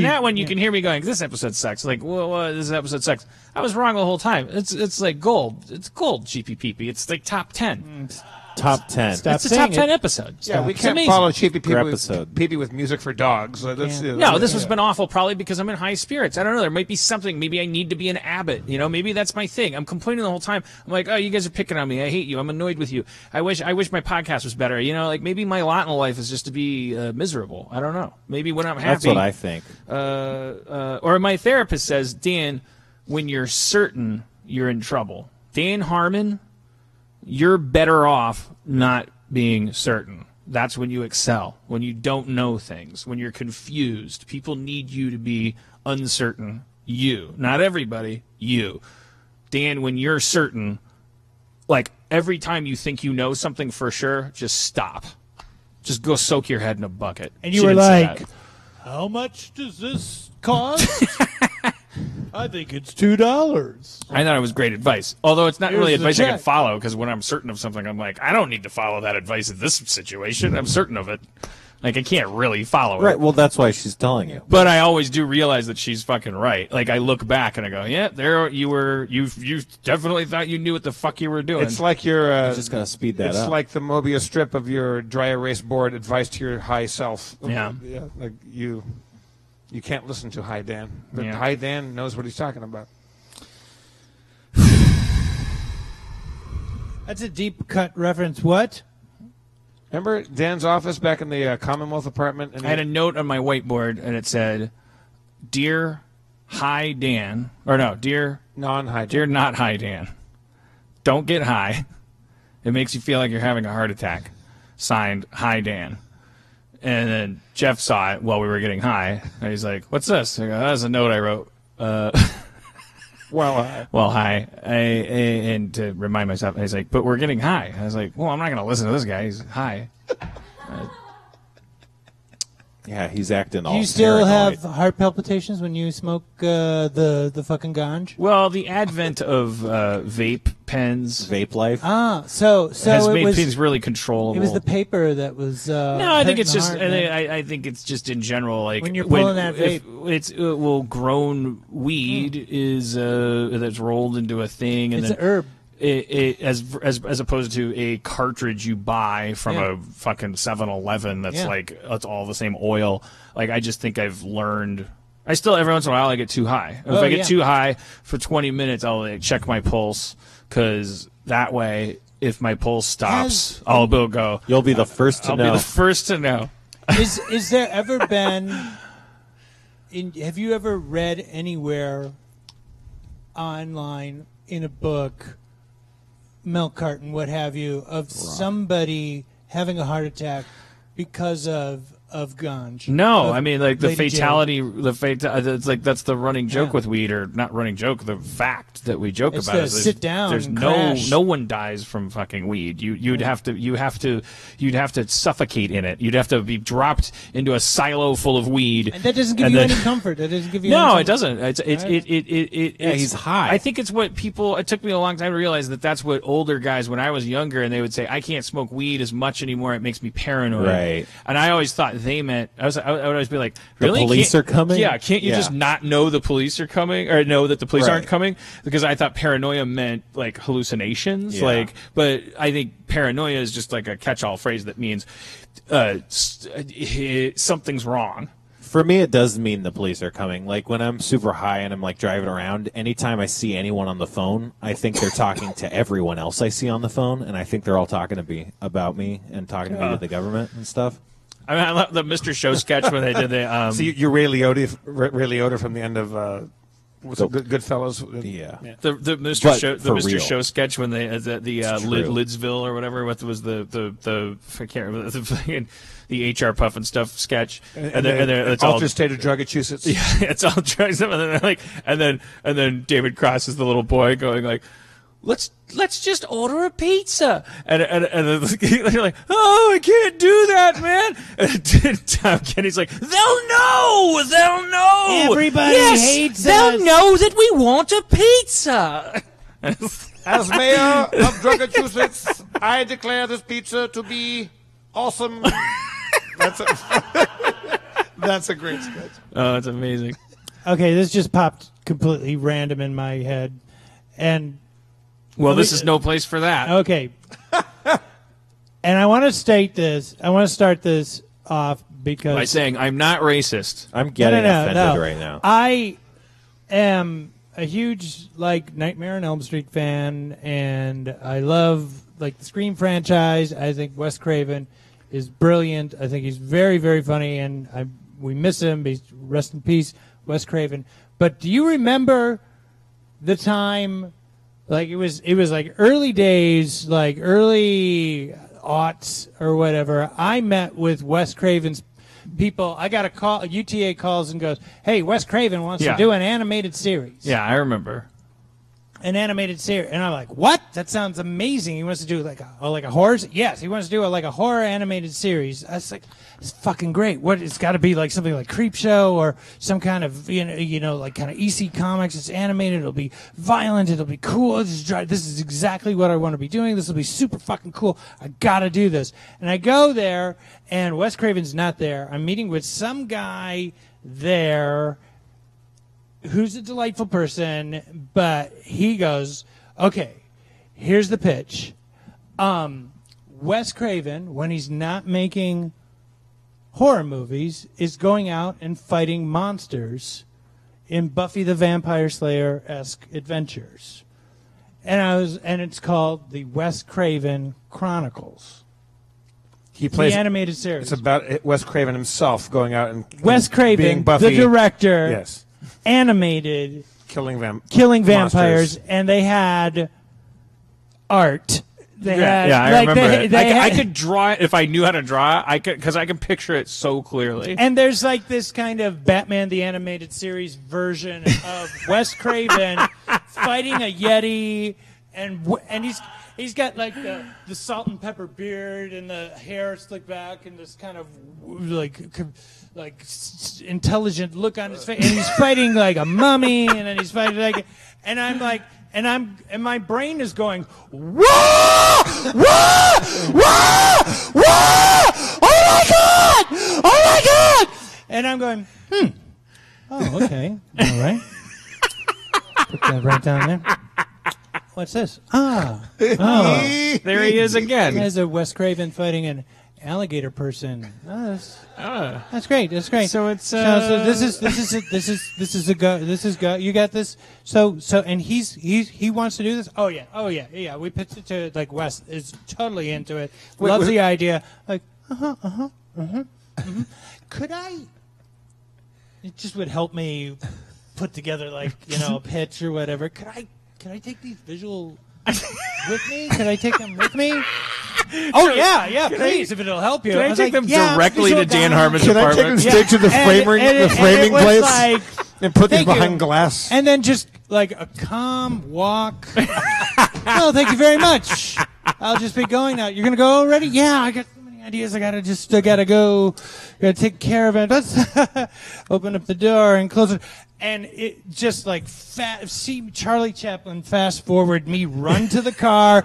that one you yeah. can hear me going, "This episode sucks." Like, well, this episode sucks. I was wrong the whole time. It's like gold. It's gold. Cheapy Peepy. It's like top 10. Top 10. Stop It's a top saying 10 it. episode. Yeah, we It's can't amazing. follow Cheapy Per Peepy episode. with music for dogs. So that's, No, this has been awful probably because I'm in high spirits. I don't know. There might be something. Maybe I need to be an Abbott. You know, maybe that's my thing. I'm complaining the whole time. I'm like, oh, you guys are picking on me. I hate you. I'm annoyed with you. I wish my podcast was better. You know, like maybe my lot in life is just to be miserable. I don't know. Maybe when I'm happy. That's what I think. Or my therapist says, Dan, when you're certain, you're in trouble. Dan Harmon, you're better off not being certain. That's when you excel, when you don't know things, when you're confused. People need you to be uncertain. You, not everybody, you. Dan, when you're certain, like every time you think you know something for sure, just stop. Just go soak your head in a bucket. And you She were didn't say like, that. how much does this cost? I think it's $2. I thought it was great advice. Although it's not Here's really the advice I can check. follow, because when I'm certain of something, I'm like, I don't need to follow that advice in this situation. I'm certain of it. Like, I can't really follow it. Right. Well, that's why she's telling you. But I always do realize that she's fucking right. Like, I look back and I go, yeah, there you were. You definitely thought you knew what the fuck you were doing. It's like your. Just gotta speed that It's up. like the Mobius strip of your dry erase board advice to your high self. Yeah. Like you can't listen to High Dan, but Yeah. High Dan knows what he's talking about. That's a deep cut reference. What? Remember Dan's office back in the Commonwealth apartment? And I had a note on my whiteboard and it said, "Dear Hi Dan, or no, dear Non-high. dear not Hi Dan. Don't get high. It makes you feel like you're having a heart attack. Signed, Hi Dan. And then Jeff saw it while we were getting high, and he's like, "What's this?" I go, "That's a note I wrote." Well, hi. And to remind myself, he's like, "But we're getting high." I was like, "Well, I'm not going to listen to this guy. He's high." Yeah, he's acting all Do you still paranoid. have heart palpitations when you smoke the fucking ganj? Well, the advent of vape pens vape life? So has it made was things really controllable. it was the paper that was. No, I think hurting it's the just. heart, man. I think it's just in general, like When you're pulling that if vape. it's well, grown weed is that's rolled into a thing, and It's then an herb. as opposed to a cartridge you buy from Yeah. a fucking 7-Eleven that's Yeah. like it's all the same oil. Like I just think I've learned. I still every once in a while I get too high. If I get too high for 20 minutes, I'll check my pulse because that way, if my pulse stops, I'll go. You'll be the first to I'll know. be the first to know. Is there ever been? Have you ever read anywhere online in a book, milk carton, what have you, of somebody having a heart attack because of ganj? No, I mean like the Lady fatality, it's like that's the running joke Yeah. with weed, or not running joke. The fact that we joke It's about the is sit down there's and no crash. no one dies from fucking weed. You'd have to suffocate in it. You'd have to be dropped into a silo full of weed. And that doesn't give and you then- any comfort. That doesn't give you any No, comfort. it doesn't. Yeah, he's high. I think it's what people. It took me a long time to realize that that's what older guys when I was younger, and they would say, "I can't smoke weed as much anymore. It makes me paranoid." Right. And I always thought they meant. I would always be like, The "Really? police Can't- are coming?" Yeah, can't you Yeah. just not know the police are coming, or know that the police Right. aren't coming?" Because I thought paranoia meant like hallucinations. Yeah. Like, but I think paranoia is just like a catch-all phrase that means something's wrong. For me, it does mean the police are coming. Like when I'm super high and I'm like driving around, anytime I see anyone on the phone, I think they're talking to everyone else I see on the phone, and I think they're all talking to me about me and talking to me to the government and stuff. I mean, I love the Mr. Show sketch when they did the. So you're Ray Liotta from the end of what's it, Goodfellas? Yeah. The Mr. But Show for Mr. real. Show sketch when they the true. Lidsville or whatever what was the I can't remember the HR puff and stuff sketch and then it's all Altered State of Drugachusetts. yeah, it's all drugs and then like and then David Cross is the little boy going like let's just order a pizza and you're like oh I can't do that man and Tom Kenny's like they'll know Everybody yes, hates they'll us. know that we want a pizza. As mayor of Drugachusetts, I declare this pizza to be awesome. That's a great sketch. Oh, it's amazing. Okay, this just popped completely random in my head, and Well, this is no place for that. okay. And I want to state this. I want to start this off because By saying I'm not racist. I'm getting no, offended right now. I am a huge Nightmare on Elm Street fan, and I love the Scream franchise. I think Wes Craven is brilliant. I think he's very, very funny, and we miss him. Rest in peace, Wes Craven. But do you remember the time? It was early days, early aughts or whatever. I met with Wes Craven's people. I got a call. UTA calls and goes, "Hey, Wes Craven wants Yeah. to do an animated series." Yeah, I remember. An animated series, and I'm like, "What? That sounds amazing." He wants to do like a horror. Yes, he wants to do a horror animated series. I was like, "It's fucking great." What? It's got to be something like Creepshow or some kind of kind of EC Comics. It's animated. It'll be violent. It'll be cool. This is exactly what I want to be doing. This will be super fucking cool. I gotta do this. And I go there, and Wes Craven's not there. I'm meeting with some guy there who's a delightful person, but he goes, "Okay, here's the pitch. Wes Craven, when he's not making horror movies, is going out and fighting monsters in Buffy the Vampire Slayer-esque adventures." And it's called the Wes Craven Chronicles. He plays the animated series. It's about Wes Craven himself going out and Wes Craven, being Buffy. the director, Yes. animated killing vampires, and they had art. They had, I remember it. I had, could draw it if I knew how to draw it. Because I can picture it so clearly. And there's like this kind of Batman the Animated Series version of Wes Craven fighting a Yeti, and he's got like the salt and pepper beard and the hair slicked back and this kind of like intelligent look on his face, and he's fighting like a mummy, and then he's fighting like, and I'm like. And my brain is going, whoa, whoa, whoa, whoa, oh my God, oh my God. And I'm going, oh, okay, all right. Put that right down there. What's this? Oh, there he is again. There's a Wes Craven fighting an alligator person. That's great. That's great. So it's so this is a go. This is go. You got this. So and he wants to do this. Oh yeah. We pitched it to like Wes is totally into it. Loves the idea. Like Could I? It just would help me put together like a pitch or whatever. Could I take these visual with me? Could I take them with me? Oh yeah, please, if it'll help you. Can I take them directly to Dan Harmon's apartment? Can I take them straight to the framing place like, and put them behind glass? And then just like a calm walk. No, thank you very much. I'll just be going now. You're gonna go already? Yeah, I got so many ideas. I gotta go. Gotta take care of it. Let's open up the door and close it. And it just like see Charlie Chaplin fast forward me run to the car.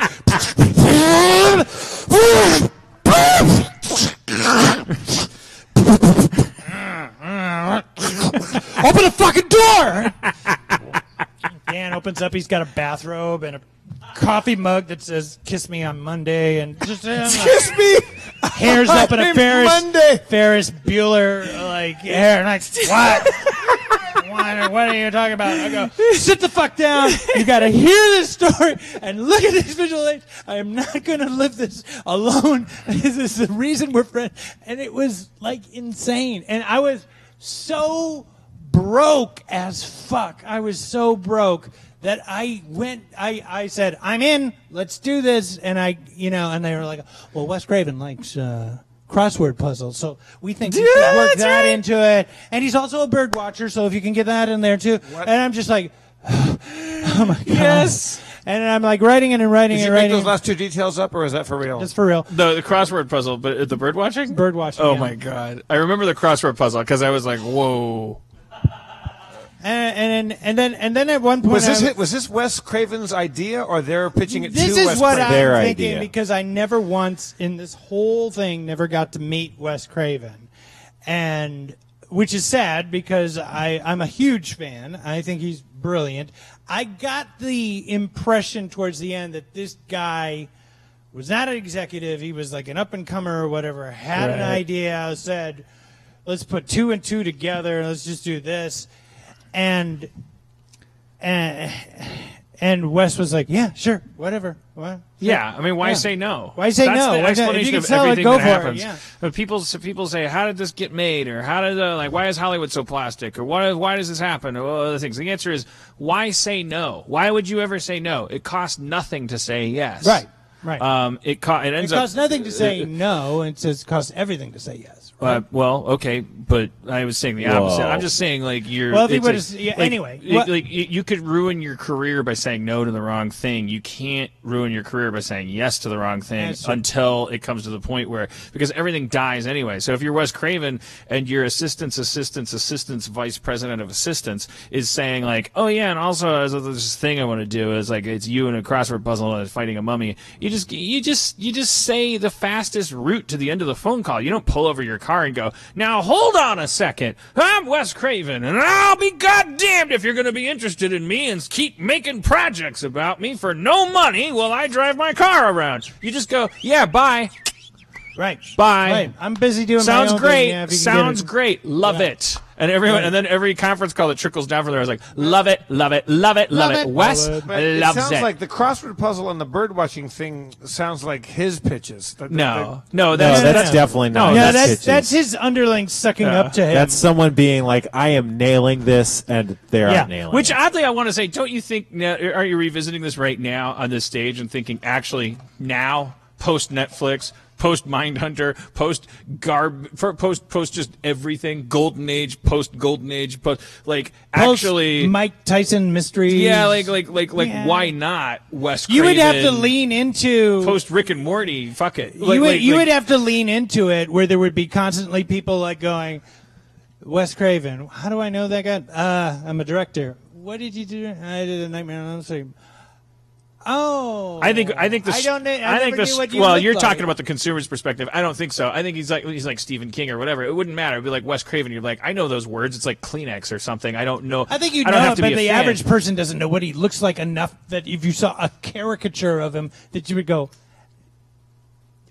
Open the fucking door! Dan opens up. He's got a bathrobe and a coffee mug that says "Kiss me on Monday" and just kiss me. Hairs up in a Ferris Bueller like hair. And what? What are you talking about? I go, sit the fuck down. You got to hear this story and look at these visual aids. I am not going to live this alone. This is the reason we're friends. And it was like insane. And I was so broke as fuck. I was so broke that I said, I'm in. Let's do this. And and they were like, well, Wes Craven likes crossword puzzles, so we think you should work that into it. And he's also a bird watcher, so if you can get that in there too. What? And I'm just like, oh my God. Yes. And I'm like writing it and writing Did it. you make those last two details up, or is that for real? That's for real. The crossword puzzle, but the bird watching? Bird watching. Oh my God. I remember the crossword puzzle because I was like, whoa. And then at one point was this Wes Craven's idea, or they're pitching it to Wes Craven? This is what I'm thinking idea. Because I never once in this whole thing got to meet Wes Craven, and which is sad because I'm a huge fan. I think he's brilliant. I got the impression towards the end that this guy was not an executive. He was like an up and comer or whatever. Had an idea, said, "Let's put two and two together. Let's just do this." And Wes was like, yeah, sure, whatever. What? Yeah, I mean, why say no? Why say That's no? the explanation of everything go that for happens. it. Yeah. But people say, how did this get made? Or how did why is Hollywood so plastic? Or why does this happen? Or other things. The answer is, why say no? Why would you ever say no? It costs nothing to say yes. Right. It costs nothing to say no. It costs everything to say yes. Right? Well, okay, but I was saying the opposite. I'm just saying, like, you're. Well, anyway. You could ruin your career by saying no to the wrong thing. You can't ruin your career by saying yes to the wrong thing until it comes to the point where, because everything dies anyway. So if you're Wes Craven and your assistant's vice president of assistants is saying, like, oh yeah, and also there's this thing I want to do is like it's you in a crossword puzzle and fighting a mummy. You just say the fastest route to the end of the phone call. You don't pull over your car and go, now hold on a second, I'm Wes Craven and I'll be goddamned if you're going to be interested in me and keep making projects about me for no money while I drive my car around. You just go, yeah, bye. Right. Bye. Right. I'm busy doing Sounds my own great. thing. Yeah, Sounds great. Love it. And everyone, and then every conference call that trickles down from there is like, love it, love it, love it, love it. Wes loves it. Sounds like the crossword puzzle and the bird watching thing sounds like his pitches. No, that's definitely not. No, that's his underlings sucking up to him. That's someone being like, I am nailing this, and they aren't nailing Which it. oddly, I want to say, don't you think? Are you revisiting this right now on this stage and thinking, actually, now post Netflix? Post Mindhunter, post just everything, Golden Age, post Golden Age, actually Mike Tyson mysteries. Yeah, why not Wes Craven? You would have to lean into post Rick and Morty. Fuck it. You would have to lean into it where there would be constantly people like going, Wes Craven. How do I know that guy? I'm a director. What did you do? I did a Nightmare on Elm Street. Oh, I think this. I don't. I think never this. knew what you Well, looked you're like. talking about the consumer's perspective. I don't think so. I think he's like Stephen King or whatever. It wouldn't matter. It'd be like Wes Craven. You're like, I know those words. It's like Kleenex or something. I don't know. I think you I don't know have it, to but be a the fan. average person doesn't know what he looks like enough that if you saw a caricature of him, that you would go,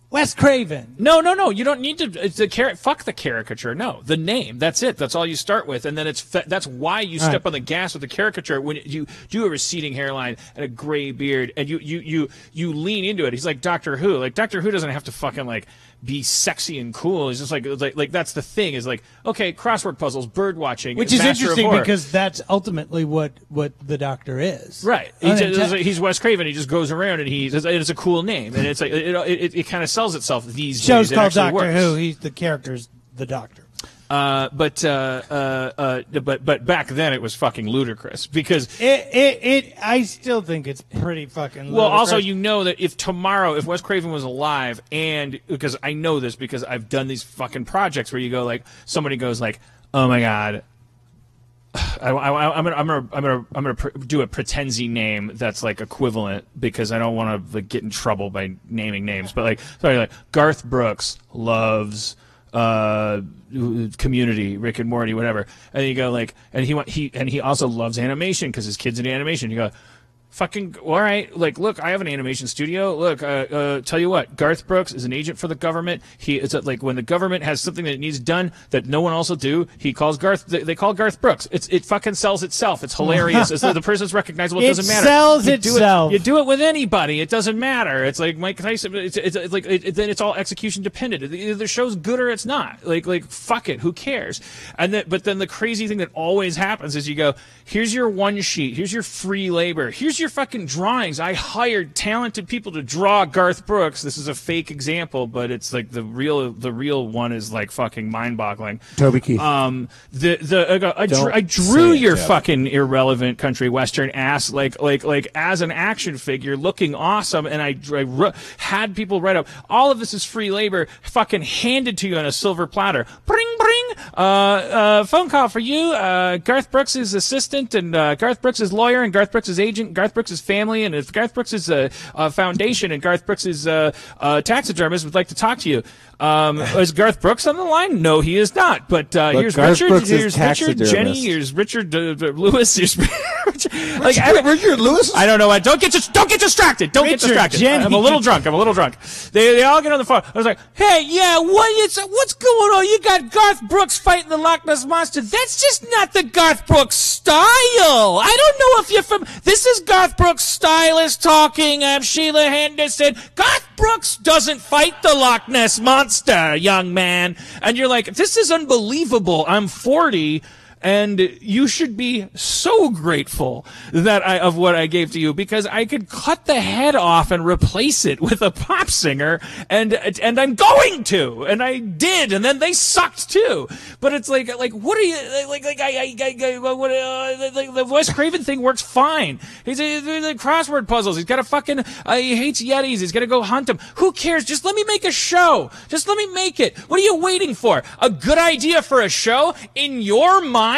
Wes Craven. No. You don't need to. It's fuck the caricature. No, the name. That's it. That's all you start with, and then that's why you step on the gas with the caricature when you do a receding hairline and a gray beard, and you lean into it. He's like Doctor Who. Like Doctor Who doesn't have to fucking like be sexy and cool. It's just like that's the thing. Is like, okay, crossword puzzles, bird watching, Which is Master of interesting Horror. Because that's ultimately what the Doctor is. Right. He's Wes Craven. He just goes around and it's a cool name, and it's like it kind of sells itself these days. Show's It called actually Doctor works. Who. He's the character's the Doctor. But back then it was fucking ludicrous because I still think it's pretty fucking ludicrous. well, also you know that if Wes Craven was alive, and because I know this because I've done these fucking projects where you go like somebody goes like, oh my god, I'm gonna do a pretenzy name that's like equivalent because I don't want to like get in trouble by naming names, but like Garth Brooks loves Community, Rick and Morty, whatever, and you go like, and he also loves animation because his kid's into animation. You go, fucking all right, like look, I have an animation studio. Look, tell you what, Garth Brooks is an agent for the government. It's like when the government has something that it needs done that no one else will do, he calls Garth. They call Garth Brooks. It fucking sells itself. It's hilarious. It's, the person's recognizable. It doesn't matter. It sells itself. You do it with anybody. It doesn't matter. It's like Mike Tyson. Then it's all execution dependent. Either the show's good or it's not. Like fuck it. Who cares? But then the crazy thing that always happens is you go, here's your one sheet. Here's your free labor. Here's your fucking drawings. I hired talented people to draw Garth Brooks. This is a fake example, but it's like the real one is like fucking mind-boggling. Toby Keith. I drew your fucking irrelevant country western ass like as an action figure, looking awesome, and I had people write up. All of this is free labor, fucking handed to you on a silver platter. Bring. Phone call for you. Garth Brooks' assistant, and Garth Brooks' lawyer, and Garth Brooks' agent, Garth Brooks' family, and if Garth Brooks' foundation, and Garth Brooks' taxidermist would like to talk to you. Is Garth Brooks on the line? No, he is not. But here's Garth Richard. Brooks Here's is Richard. taxidermist. Jenny. Here's Richard Lewis. Here's Richard Lewis? I don't know. Don't get distracted. Don't get distracted. Jenny. I'm a little drunk. They all get on the phone. I was like, hey, yeah, what's going on? You got Garth Brooks fighting the Loch Ness Monster. That's just not the Garth Brooks style. I don't know if you're from... This is Garth Brooks' stylist talking. I'm Sheila Henderson. Garth Brooks doesn't fight the Loch Ness Monster, young man. And you're like, this is unbelievable. I'm 40... And you should be so grateful of what I gave to you, because I could cut the head off and replace it with a pop singer, and I'm going to, and I did, and then they sucked too. But it's like what are you the Wes Craven thing works fine. He's the crossword puzzles. He's got a fucking he hates Yetis. He's got to go hunt them. Who cares? Just let me make a show. Just let me make it. What are you waiting for? A good idea for a show in your mind?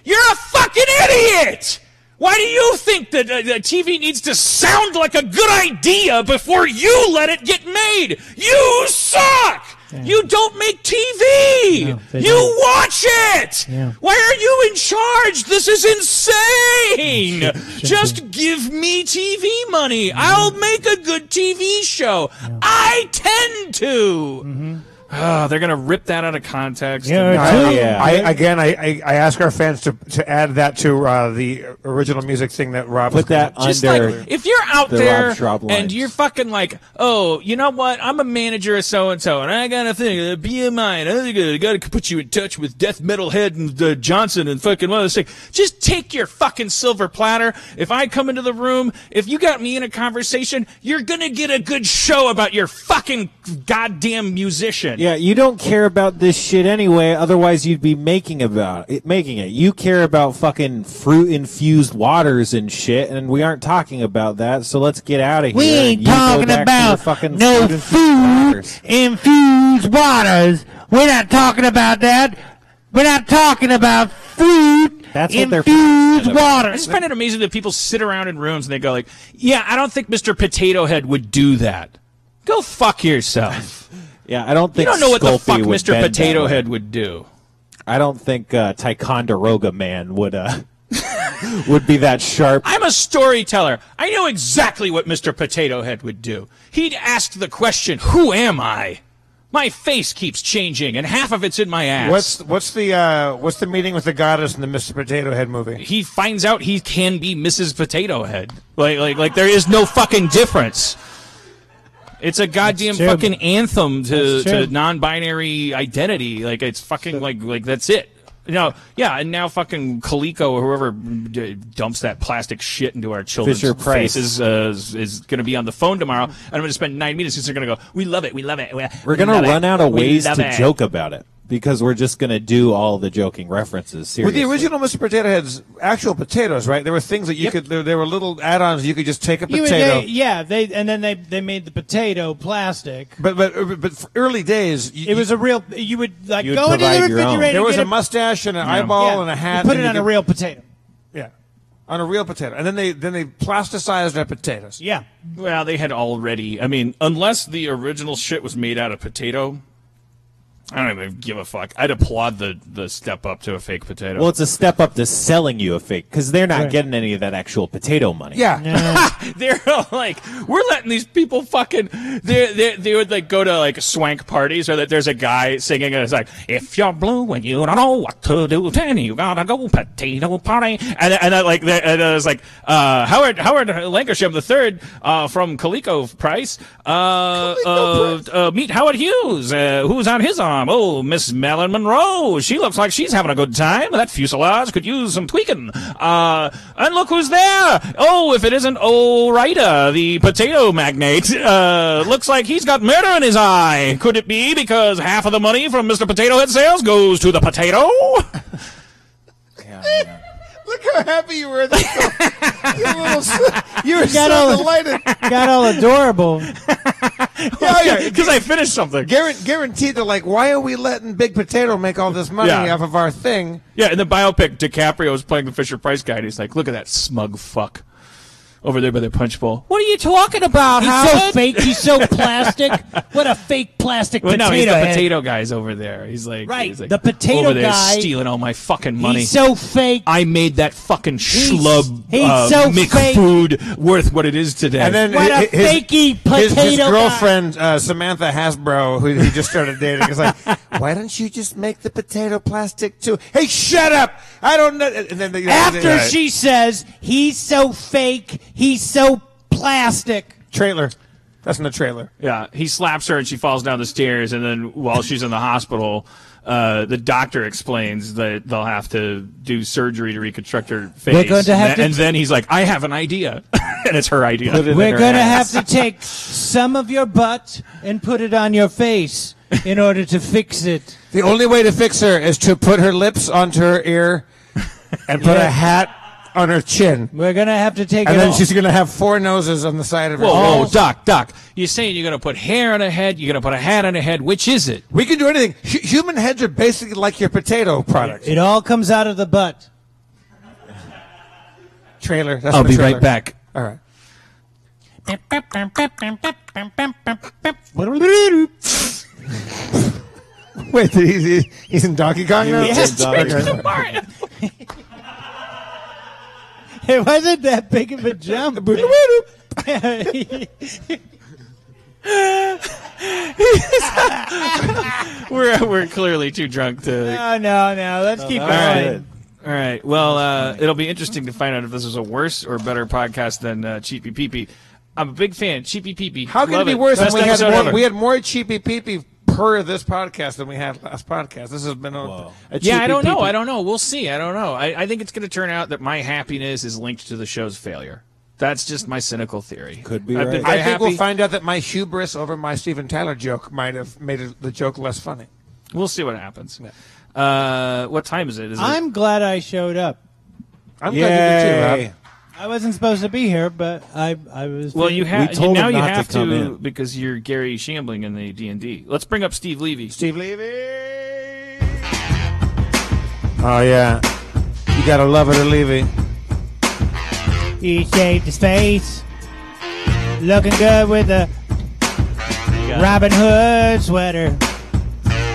You're a fucking idiot! Why do you think that TV needs to sound like a good idea before you let it get made? You suck! Yeah. You don't make TV! No, you watch it! Yeah. Why are you in charge? This is insane! Just give me TV money. I'll make a good TV show. Yeah. I tend to. They're going to rip that out of context. I ask our fans to add that to the original music thing that Rob put that just under. Like, if you're out there and lines. you're fucking like, oh, you know what? I'm a manager of so and so, and I got a thing, BMI, I got to put you in touch with Death Metal Head and Johnson and fucking one of those things. Just take your fucking silver platter. If I come into the room, if you got me in a conversation, you're gonna get a good show about your fucking goddamn musician. Yeah, you don't care about this shit anyway, otherwise you'd be making it. You care about fucking fruit-infused waters and shit, and we aren't talking about that, so let's get out of here. We ain't talking about no food-infused waters. We're not talking about that. We're not talking about food. That's what infused water. I just find it amazing that people sit around in rooms and they go like, yeah, I don't think Mr. Potato Head would do that. Go fuck yourself. Yeah, I don't think you don't know what the fuck would Mr. Potato Head would do. I don't think Ticonderoga Man would would be that sharp. I'm a storyteller. I know exactly what Mr. Potato Head would do. He'd ask the question, who am I? My face keeps changing, and half of it's in my ass. What's the meeting with the goddess in the Mr. Potato Head movie? He finds out he can be Mrs. Potato Head. Like there is no fucking difference. It's a goddamn fucking anthem to non-binary identity. Like it's fucking like that's it. No, yeah, and now fucking Coleco or whoever dumps that plastic shit into our children's faces is going to be on the phone tomorrow, and I'm going to spend 9 minutes because they're going to go, we love it, we love it. We're going to run out of ways to joke about it. Because we're just going to do all the joking references seriously. With the original Mr. Potato Head's actual potatoes, right? There were things that you could. There were little add-ons. You could just take a potato. They made the potato plastic. But for early days, it was a real. You would go into the refrigerator. There was a mustache and an eyeball and a hat. You put it on a real potato. Yeah, on a real potato, and then they plasticized their potatoes. Yeah. Well, they had already. I mean, unless the original shit was made out of potato. I don't even give a fuck. I'd applaud the step up to a fake potato. Well, it's a step up to selling you a fake, because they're not getting any of that actual potato money. Yeah. They're like, we're letting these people fucking, they would like go to like swank parties, or that there's a guy singing and it's like, if you're blue and you don't know what to do, then you gotta go potato party. And it was like, Howard Lancashire III, from Coleco Price, meet Howard Hughes, who's on his arm. Oh, Miss Marilyn Monroe. She looks like she's having a good time. That fuselage could use some tweaking. And look who's there. Oh, if it isn't O'Reida, the potato magnate. Looks like he's got murder in his eye. Could it be because half of the money from Mr. Potato Head sales goes to the potato? Yeah. Look how happy you were. You were so delighted. Got all adorable. Yeah, because I finished something. Guaranteed to like, why are we letting Big Potato make all this money off of our thing? Yeah, in the biopic, DiCaprio was playing the Fisher-Price guy, and he's like, look at that smug fuck over there by the punch bowl. What are you talking about, Howard? He's so fake. He's so plastic. What a fake plastic potato no, he's the head. Potato guy's over there. He's like, the potato over there guy stealing all my fucking money. He's so fake. I made that fucking schlub he's so McFood worth what it is today. And then what a fakey potato his girlfriend, Samantha Hasbro, who he just started dating, is like, why don't you just make the potato plastic too? Hey, shut up! I don't know. And then after she says, he's so fake, he's so plastic. Trailer. That's in the trailer. Yeah, he slaps her and she falls down the stairs, and then while she's in the hospital, the doctor explains that they'll have to do surgery to reconstruct her face. We're going to have and then he's like, I have an idea. And it's her idea. We're going to have to take some of your butt and put it on your face in order to fix it. The only way to fix her is to put her lips onto her ear and put a hat on her chin. We're going to have to take and it then off. she's going to have 4 noses on the side of her Whoa, face. Doc. You're saying you're going to put hair on a head, you're going to put a hat on a head. Which is it? We can do anything. Human heads are basically like your potato product. It all comes out of the butt. Trailer. That's I'll the be trailer. right back. All right. Wait, he's in Donkey Kong now? Yes. It wasn't that big of a jump. We're clearly too drunk to. No. Let's keep going. All right. Well, it'll be interesting to find out if this is a worse or better podcast than Cheapy Peepy. I'm a big fan. Cheapy Peepy. How can it be worse than we had more Cheapy Peepy per this podcast than we had last podcast? This has been a I don't know. I don't know. We'll see. I don't know. I think it's going to turn out that my happiness is linked to the show's failure. That's just my cynical theory. Could be I've been right. very I think happy. we'll find out that my hubris over my Steven Tyler joke might have made the joke less funny. We'll see what happens. What time is it? I'm glad I showed up. I'm glad you did too, Rob. I wasn't supposed to be here, but I was. Well, you have told now. him You not to have come to in. because you're Gary Shambling in the D&D. Let's bring up Steve Levy. Steve Levy. Oh yeah, you gotta love it, Levy. He shaved his face, looking good with a Robin Hood sweater.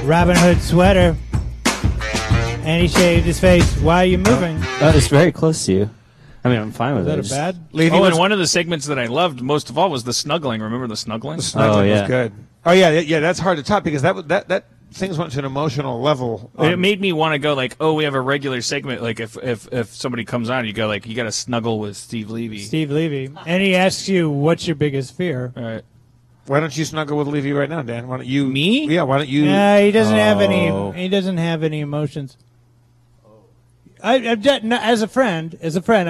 Robin Hood sweater. And he shaved his face. Why are you moving? It's very close to you. I mean, I'm fine with Is it. that a bad? Levy And one of the segments that I loved most of all was the snuggling. Remember the snuggling? The snuggling yeah. was good. Oh yeah, that's hard to top because that things went to an emotional level. It made me want to go like, oh, we have a regular segment. Like if somebody comes on, you go like, you got to snuggle with Steve Levy. Steve Levy. And he asks you, what's your biggest fear? All right. Why don't you snuggle with Levy right now, Dan? Why don't you? Me? Yeah. Why don't you? Yeah, he doesn't have any. He doesn't have any emotions. As a friend,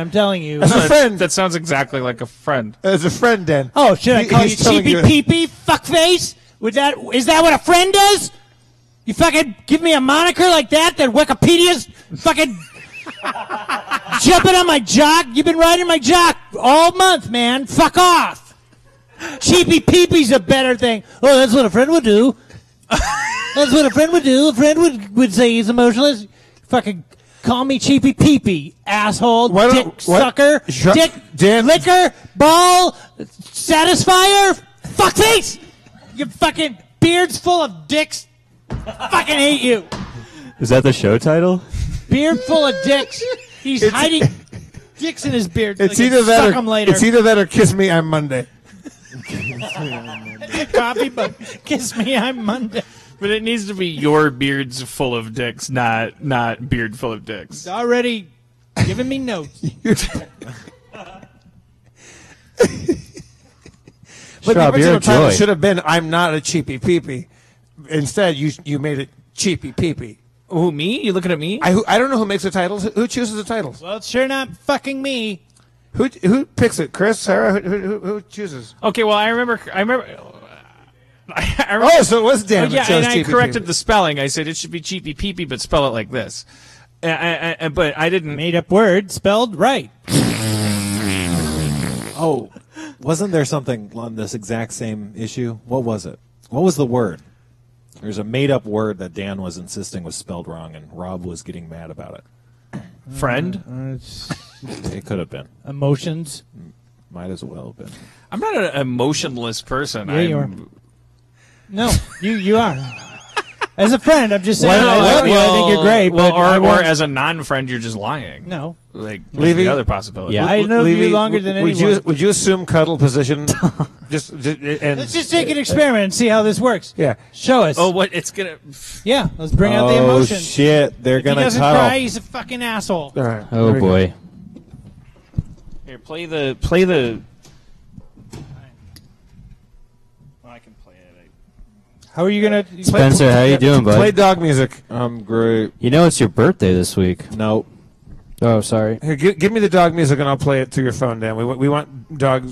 I'm telling you. As a friend. That sounds exactly like a friend. As a friend, Dan. Oh, should I call you He's telling Cheapy Peepy Fuckface? Is that what a friend does? You fucking give me a moniker like that Wikipedia's fucking jumping on my jock? You've been riding my jock all month, man. Fuck off. Cheapy Peepy's a better thing. Oh, that's what a friend would do. That's what a friend would do. A friend would say he's emotionless. Fucking call me Cheapy Peepy, asshole, dick sucker, dick, Dan, liquor, ball, satisfier, fuckface. Your fucking beard's full of dicks. Fucking hate you. Is that the show title? Beard full of dicks. He's hiding dicks in his beard. So It's he can either that suck or 'em later. it's either that or kiss me. I'm Monday. Coffee, but kiss me. I'm Monday. But it needs to be your beard's full of dicks, not beard full of dicks. Already giving me notes. But Schraub, the you're original a title joy. should have been "I'm not a Cheapy Peepy." Instead, you made it Cheapy Peepy. Who, me? You looking at me? I don't know who makes the titles. Who chooses the titles? Well, it's sure not fucking me. Who picks it? Chris, Sarah? Who chooses? Okay, well, I remember. Oh, so it was Dan. Oh, yeah, that chose and I Cheapy corrected Peepy. the spelling. I said it should be Cheapy Peepy, but spell it like this. But I didn't. Made up word spelled right. Oh, wasn't there something on this exact same issue? What was it? What was the word? There's a made-up word that Dan was insisting was spelled wrong, and Rob was getting mad about it. Friend? It could have been. Emotions. Might as well have been. I'm not an emotionless person. Yeah, you are. I'm, No, you are. As a friend, I'm just saying. Well, I love you. I think you're great. Well, but I or won't- as a non-friend, you're just lying. no. Like, Levy? the other possibility. Yeah. I know Levy, you longer than would anyone. Would you assume cuddle position? and Let's just take an experiment and see how this works. Yeah. Show us. Oh, what? It's gonna. Yeah, let's bring out the Oh, emotion. shit. They're If he going to doesn't cuddle. cry, he's a fucking asshole. All right. Oh There we go. boy. Here, play the. I can play it. How are you going to... Spencer, how you doing, Play bud? dog music. I'm great. You know it's your birthday this week. Nope. Oh, sorry. Here, give me the dog music and I'll play it through your phone, Dan. We want dog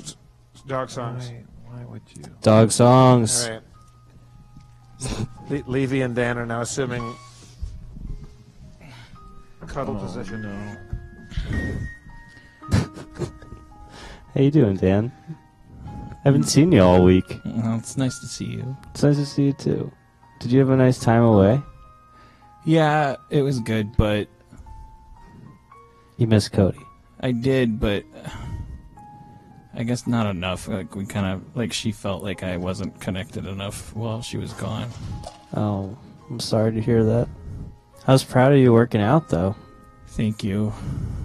songs. Why would you? Dog songs. All right. Levy and Dan are now assuming cuddle position. How you doing, Dan? Haven't seen you all week. Well, it's nice to see you. It's nice to see you too. Did you have a nice time away? Yeah, it was good, but You miss Cody. I did, but I guess not enough. Like we kind of like she felt like I wasn't connected enough while she was gone. Oh, I'm sorry to hear that. I was proud of you working out though. Thank you.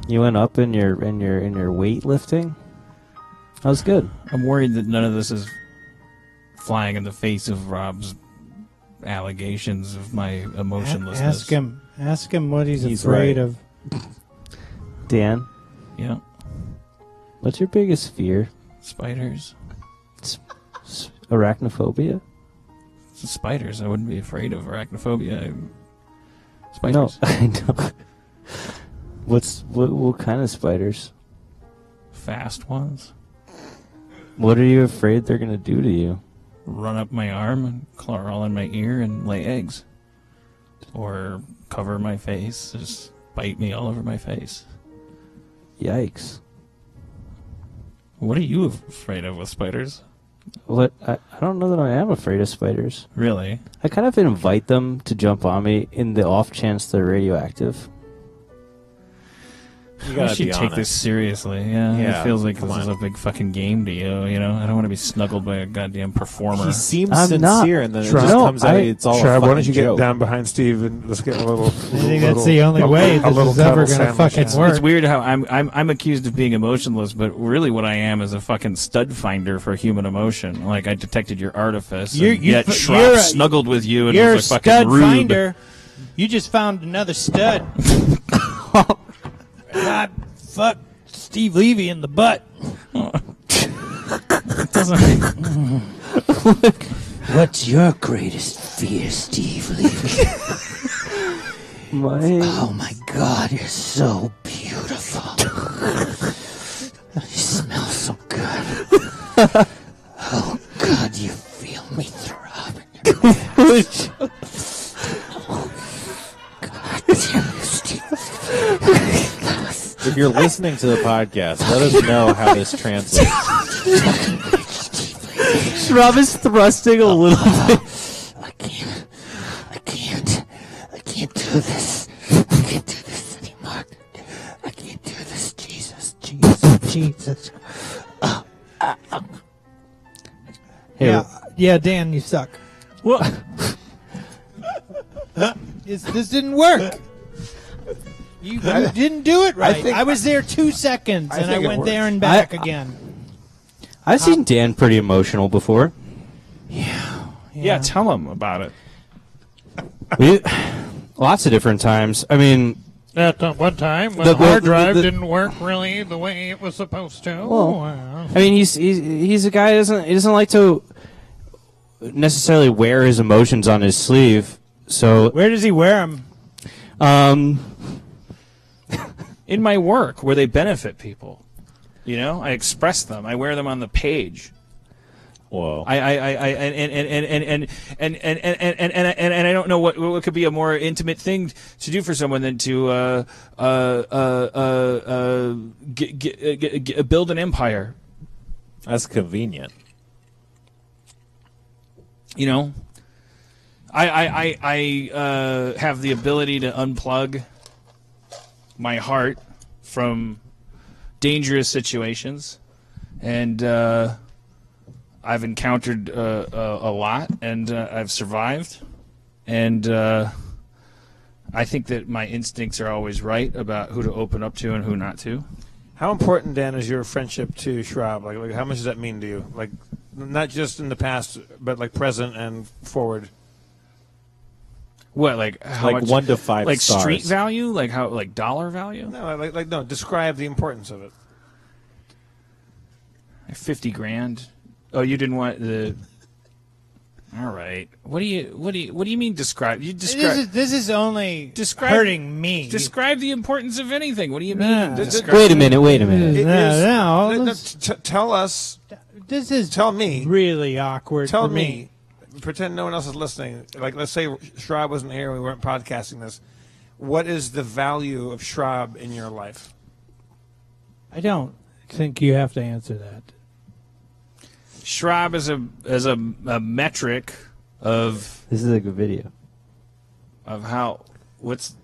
You went up in your weightlifting. That was good. I'm worried that none of this is flying in the face of Rob's allegations of my emotionlessness. Ask him what he's afraid of. Dan, Yeah. what's your biggest fear? Spiders. Arachnophobia? Spiders. I wouldn't be afraid of arachnophobia. No, Spiders. I know. What kind of spiders? Fast ones. What are you afraid they're gonna do to you? Run up my arm and crawl in my ear and lay eggs. Or cover my face. Just bite me all over my face. Yikes! What are you afraid of with spiders? What? I don't know that I am afraid of spiders. Really? I kind of invite them to jump on me in the off chance they're radioactive. You I gotta wish you'd be take honest. this seriously. Yeah, Yeah, it feels like come this is on. a big fucking game to you. You know, I don't want to be snuggled by a goddamn performer. He seems I'm not. sincere, and then it Shrub. just No, comes out. I- It's all a Shrub, why fucking don't you get joke. down behind Steve and let's get a little. I think that's the only way this is ever going to fucking work. It's weird how I'm accused of being emotionless, but really what I am is a fucking stud finder for human emotion. Like I detected your artifice, and yet Schropp snuggled with you and You're was a a fucking stud rube. finder. You just found another stud. God, fuck Steve Levy in the butt. It doesn't. What's your greatest fear, Steve Levy? Oh my God, you're so beautiful. You smell so good. Oh God, you feel me throbbing. God damn you, Steve. If you're listening to the podcast, let us know how this translates. Schraub is thrusting a little bit. I can't do this. I can't do this anymore. I can't do this. Jesus. Hey, Yeah, Dan, you suck. What? This didn't work. You didn't do it right. I was there 2 seconds, and I think it went works. there and back again. I've seen Dan pretty emotional before. Yeah, tell him about it. Lots of different times. I mean, At one time, when The- the hard the- drive the- didn't work really the way it was supposed to. Well, I mean, he's a guy who doesn't like to necessarily wear his emotions on his sleeve. So, Where does he wear them? In my work, where they benefit people, you know, I express them. I wear them on the page. Whoa. And I don't know what could be a more intimate thing to do for someone than to build an empire. That's convenient. You know, I have the ability to unplug my heart from dangerous situations, and I've encountered a lot, and I've survived, and I think that my instincts are always right about who to open up to and who not to. How important, Dan, is your friendship to Schraub? Like, how much does that mean to you? Like, not just in the past, but like present and forward. What, like how Like much? 1 to 5 like stars. street value? Like how? Like dollar value? No, no. Describe the importance of it. Like 50 grand. Oh, you didn't want the. All right. What do you mean describe? You describe. This is only hurting me. Describe the importance of anything. What do you mean? Nah. Describe- wait a minute. Tell us. This is Tell me. really awkward. Tell for me. Pretend no one else is listening. Like, let's say Schraub wasn't here and we weren't podcasting this. What is the value of Schraub in your life? I don't think you have to answer that. Schraub is a metric of This is a good video. how what's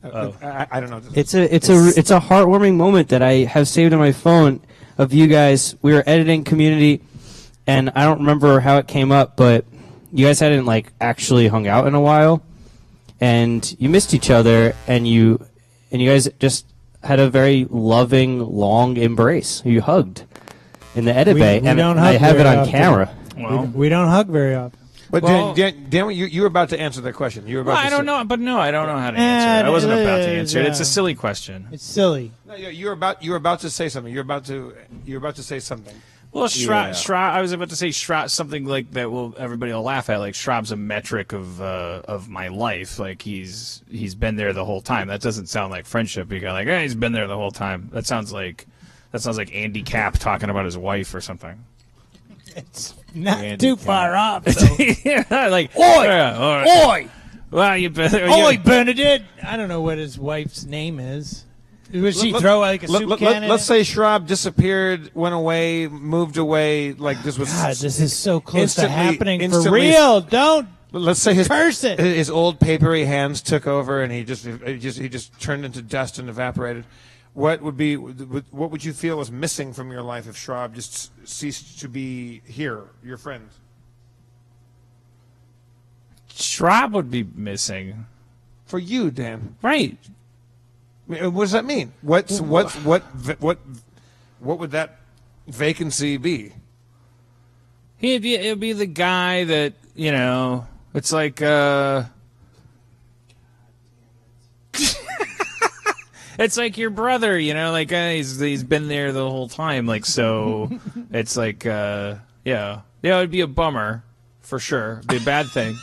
I don't know. It's a heartwarming moment that I have saved on my phone of you guys. We were editing Community, and I don't remember how it came up, but you guys hadn't like actually hung out in a while, and you missed each other, and you guys just had a very loving, long embrace. You hugged in the edit bay, we and don't I hug have it very on often. camera. Well, We don't hug very often. But Well- Dan, you were about to answer that question. You were about well, to I don't say- know, but no, I don't know how to answer it. I wasn't about to answer it. It's a yeah. silly question. It's silly. No, you were about to say something. You were about to say something. Well, I was about to say something like that. Everybody will laugh at. Like Schraub's a metric of my life. Like he's been there the whole time. That doesn't sound like friendship. You go like, hey, he's been there the whole time. That sounds like Andy Capp talking about his wife or something. It's not Andy too Capp. far off. Though. Yeah, like Oi! yeah, all right. Oi! Well, you better. Oi, Bernadette! I don't know what his wife's name is. Would she throw like a soup can in Let's it? say Schraub disappeared, went away, moved away. Like this was. God, this is so close to instantly- happening for instantly- real. Don't Let's say his curse it. his old papery hands took over, and he just turned into dust and evaporated. What would you feel was missing from your life if Schraub just ceased to be here, your friend? Schraub would be missing, For you, Dan. right? I mean, what does that mean? What would that vacancy be? It'd be the guy that It's like it's like your brother, like he's been there the whole time, like so. It's like it'd be a bummer for sure. It'd be a bad thing.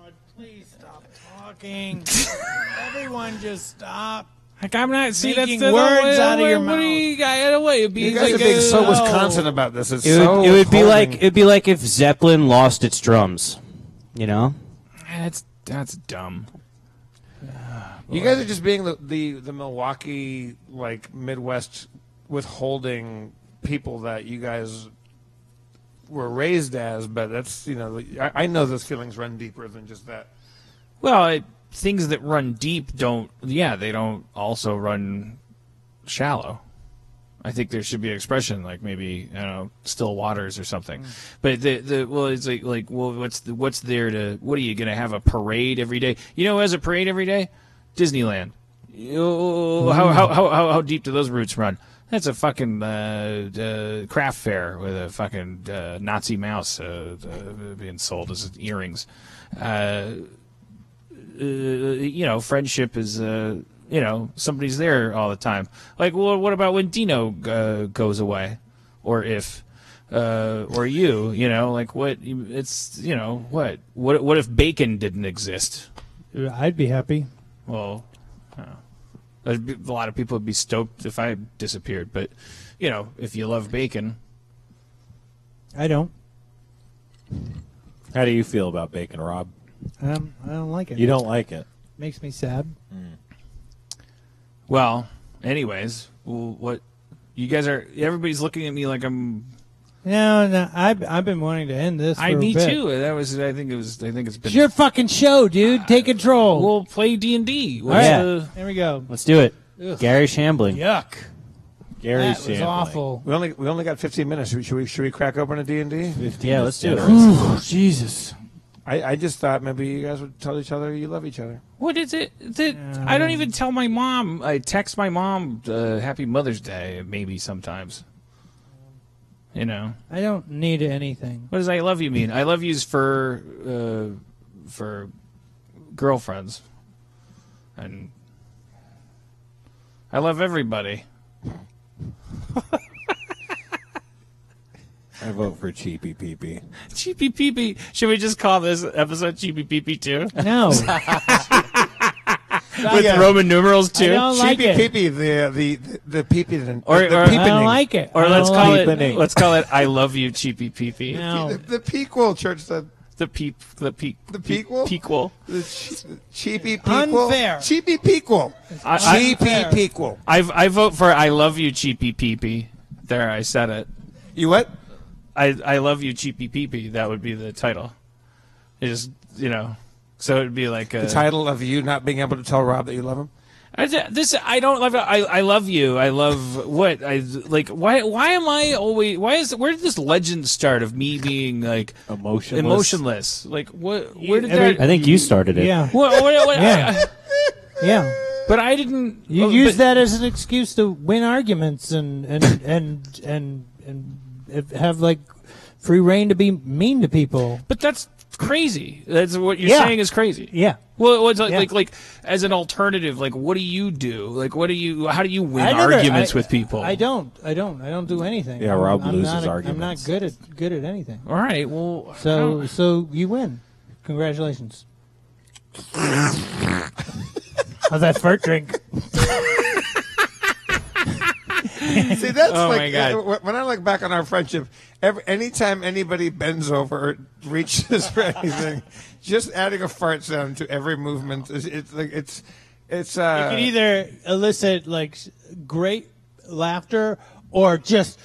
God, please stop talking. Everyone just stop. Like I'm not Making words out of your What do you got away? It'd be You guys like are being so no. Wisconsin about this. It's It so would be like holding- it'd be like if Zeppelin lost its drums, you know. That's dumb. You guys are just being the Milwaukee, like, Midwest withholding people that you guys were raised as, but that's, I know those feelings run deeper than just that. Well, things that run deep they don't also run shallow. I think there should be an expression like maybe still waters or something. But it's like what's there to? What are you gonna have a parade every day? You know who has a parade every day? Disneyland. How deep do those roots run? That's a fucking craft fair with a fucking Nazi mouse being sold as earrings. Friendship is somebody's there all the time. Like, well, what about when Dino goes away, or if, or you, like what? It's what if Bacon didn't exist? I'd be happy. Well, a lot of people would be stoked if I disappeared, but if you love bacon, I don't. How do you feel about bacon, Rob? I don't like it. You don't like it. Makes me sad. well, anyways, what you guys are? Everybody's looking at me like I'm. No, I've been wanting to end this. For a Me bit. too. I think it's been. It's your fucking show, dude. Take control. We'll play D&D. All right, there we go. Let's do it. Ugh. Gary Shambling. Yuck. Gary That was Sandling. awful. We only got 15 minutes. Should we crack open a D&D? Yeah, let's do it. Ooh, Jesus. I just thought maybe you guys would tell each other you love each other. What is it? I don't even tell my mom. I text my mom Happy Mother's Day maybe sometimes. I don't need anything. What does I love you mean? I love you's for girlfriends, and I love everybody. I vote for Cheapy Peepy. Cheapy Peepy. Should we just call this episode Cheapy Peepy II? No. With Roman numerals I too? don't like Cheapy it. Peepy, the peepee, Or- the or- I peepening. don't like it. Or I let's don't call like it. Peepening. Let's call it I love you, Cheapy Peepy. No. The pequel, church said. The pequel. The pequel? Pequel. The cheapy pequel. Unfair. Cheapy pequel. Cheapy pequel. I vote for I love you, Cheapy Peepy. There, I said it. You what? I love you, Cheapy Peepy. That would be the title. It just so it'd be like The title of you not being able to tell Rob that you love him? I don't love it. I love you. I love what I like. Why am I always? Where did this legend start of me being like emotionless? Like what? Where did that? I think you started it. Yeah. What, Yeah. Yeah. but I didn't. You use that as an excuse to win arguments and have like free reign to be mean to people. But that's crazy. That's what you're saying is crazy. Yeah. Well, it's like as an alternative, like what do you do? Like how do you win arguments with people? I don't do anything. Yeah, Rob I'm loses not arguments. I'm not good at anything. All right. Well, So you win. Congratulations. How's that fart drink? See, that's Oh, like my God. when I look back on our friendship. Anytime anybody bends over or reaches for anything, just adding a fart sound to every movement it's like it's. You can either elicit like great laughter or just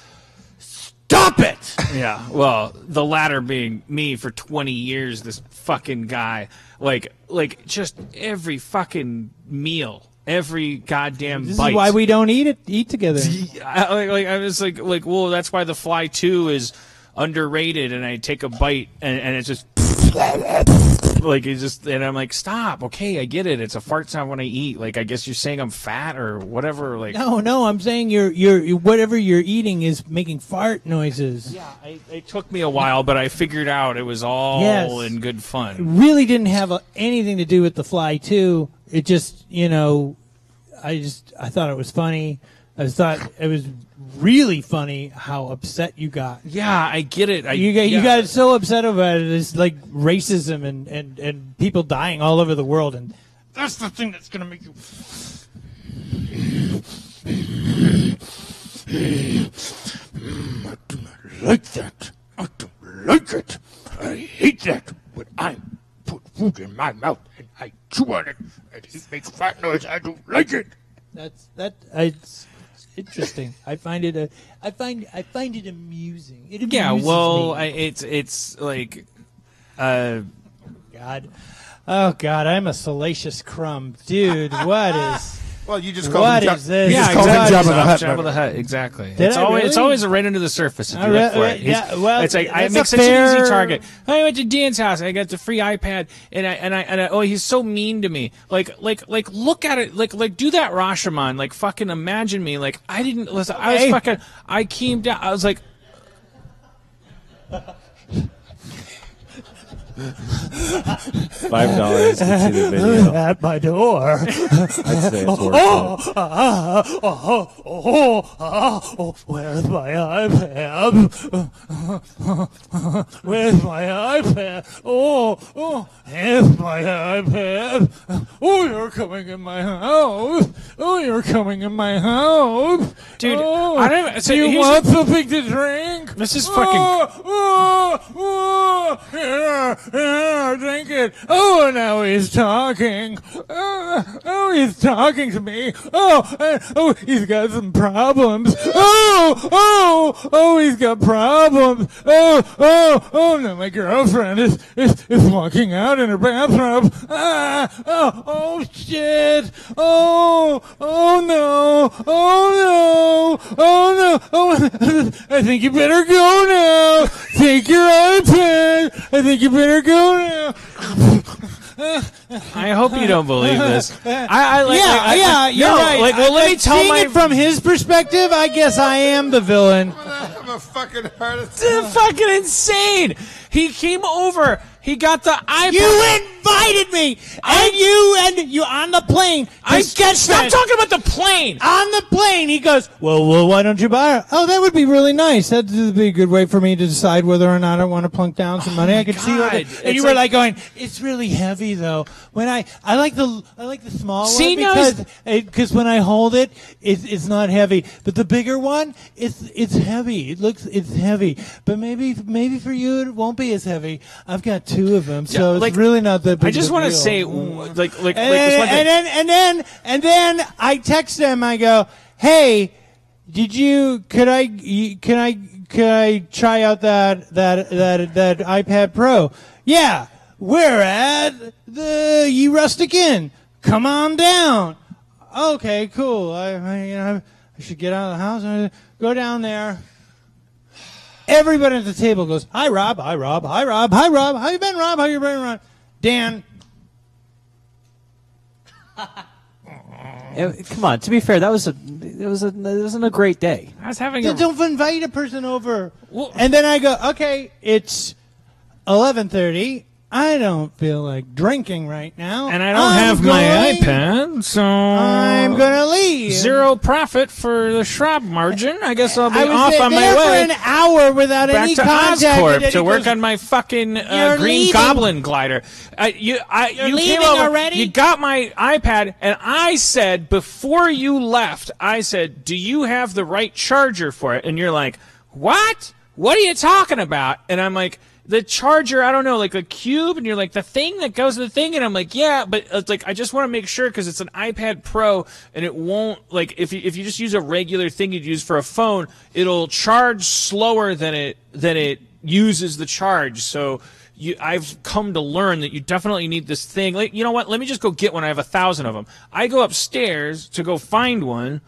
stop it. yeah. Well, the latter being me for 20 years. This fucking guy, like just every fucking meal. Every goddamn This bite. is why we don't eat together. I was like, well, that's why The Fly 2 is underrated. And I take a bite, and it's just like it's just, and I'm like, stop. Okay, I get it. It's a fart sound when I eat. Like, I guess you're saying I'm fat or whatever. Like, No, I'm saying you're whatever you're eating is making fart noises. yeah, it took me a while, but I figured out it was all Yes. in good It fun. really didn't have anything to do with The Fly 2. It just, I thought it was funny. I thought it was really funny how upset you got. Yeah, I get it. You got so upset about it. It's like racism and people dying all over the world, and that's the thing that's gonna make you. I do not like that. I don't like it. I hate that. When I put food in my mouth and I chew on it and it makes fat noise, I don't like it. It's interesting. I find it amusing. It amuses Yeah, well, me. it's like, God. Oh God, I'm a salacious crumb, dude. What is? Well, you just called What him is this? You just Yeah, called him exactly. Jabba the Hutt. Exactly. Did I It's really? always right under the surface if you look for it. Yeah, well, it's like I that's make a such an fair- easy target. I went to Dan's house. I got the free iPad, and I oh, he's so mean to me. Like look at it. Like do that Rashomon. Like fucking imagine me. Like I didn't listen. I was Hey. fucking. I came down. I was like. $5 to see the video. At my door. I'd say it's worth it. Where's my iPad? Where's my iPad? Here's my iPad. Oh, you're coming in my house. Oh, you're coming in my house. Dude, oh, I don't. So do you here's want the- something to drink? This is fucking. Here, drink it. Oh, now he's talking. He's talking to me. He's got some problems. He's got problems. Now my girlfriend is walking out in her bathrobe. Shit. Oh no. I think you better go now. Take your iPad. I think you better go now. I hope you don't believe this. You're You're no, right. Like, well, let me tell Seeing my. it from his perspective, I guess I am the villain. I'm a fucking heart attack. It's fucking insane. He came over. He got the iPad. You invited me, and you on the plane. Stop talking about the plane. On the plane, he goes, well, why don't you buy it? Oh, that would be really nice. That would be a good way for me to decide whether or not I want to plunk down some money. I could see what. God. And It's you were like- like going, it's really heavy though. When I like the small See, one now because when I hold it, it's not heavy. But the bigger one, it's heavy. It's heavy. But maybe for you it won't be as heavy. I've got two of them, so like, it's really not that big. I just want to say, and this one thing. then I text them. I go, "Hey, could I try out that iPad Pro? Yeah, we're at the Ye Rustic Inn. Come on down. Okay, cool. I should get out of the house and go down there." Everybody at the table goes, "Hi, Rob. Hi, Rob. Hi, Rob. Hi, Rob. How you been, Rob? How you been, Rob?" Dan. Come on. To be fair, it wasn't a great day. I was having Don't invite a person over. And then I go, okay, it's 11:30. I don't feel like drinking right now. And I don't have my iPad, so I'm going to leave. Zero profit for the Schraub margin. I guess I'll be off on my there way. for an hour without back any to contact. Oscorp to work on my fucking Green leaving. Goblin glider. You leaving came over, already? You got my iPad, and I said, before you left, I said, do you have the right charger for it? And you're like, what? What are you talking about? And I'm like, the charger, I don't know, like a cube, and you're like, the thing that goes to the thing, and I'm like, yeah, but it's like, I just want to make sure, because it's an iPad Pro, and it won't, like, if you just use a regular thing you'd use for a phone, it'll charge slower than it uses the charge, so I've come to learn that you definitely need this thing. Like, you know what, let me just go get one, I have 1,000 of them. I go upstairs to go find one.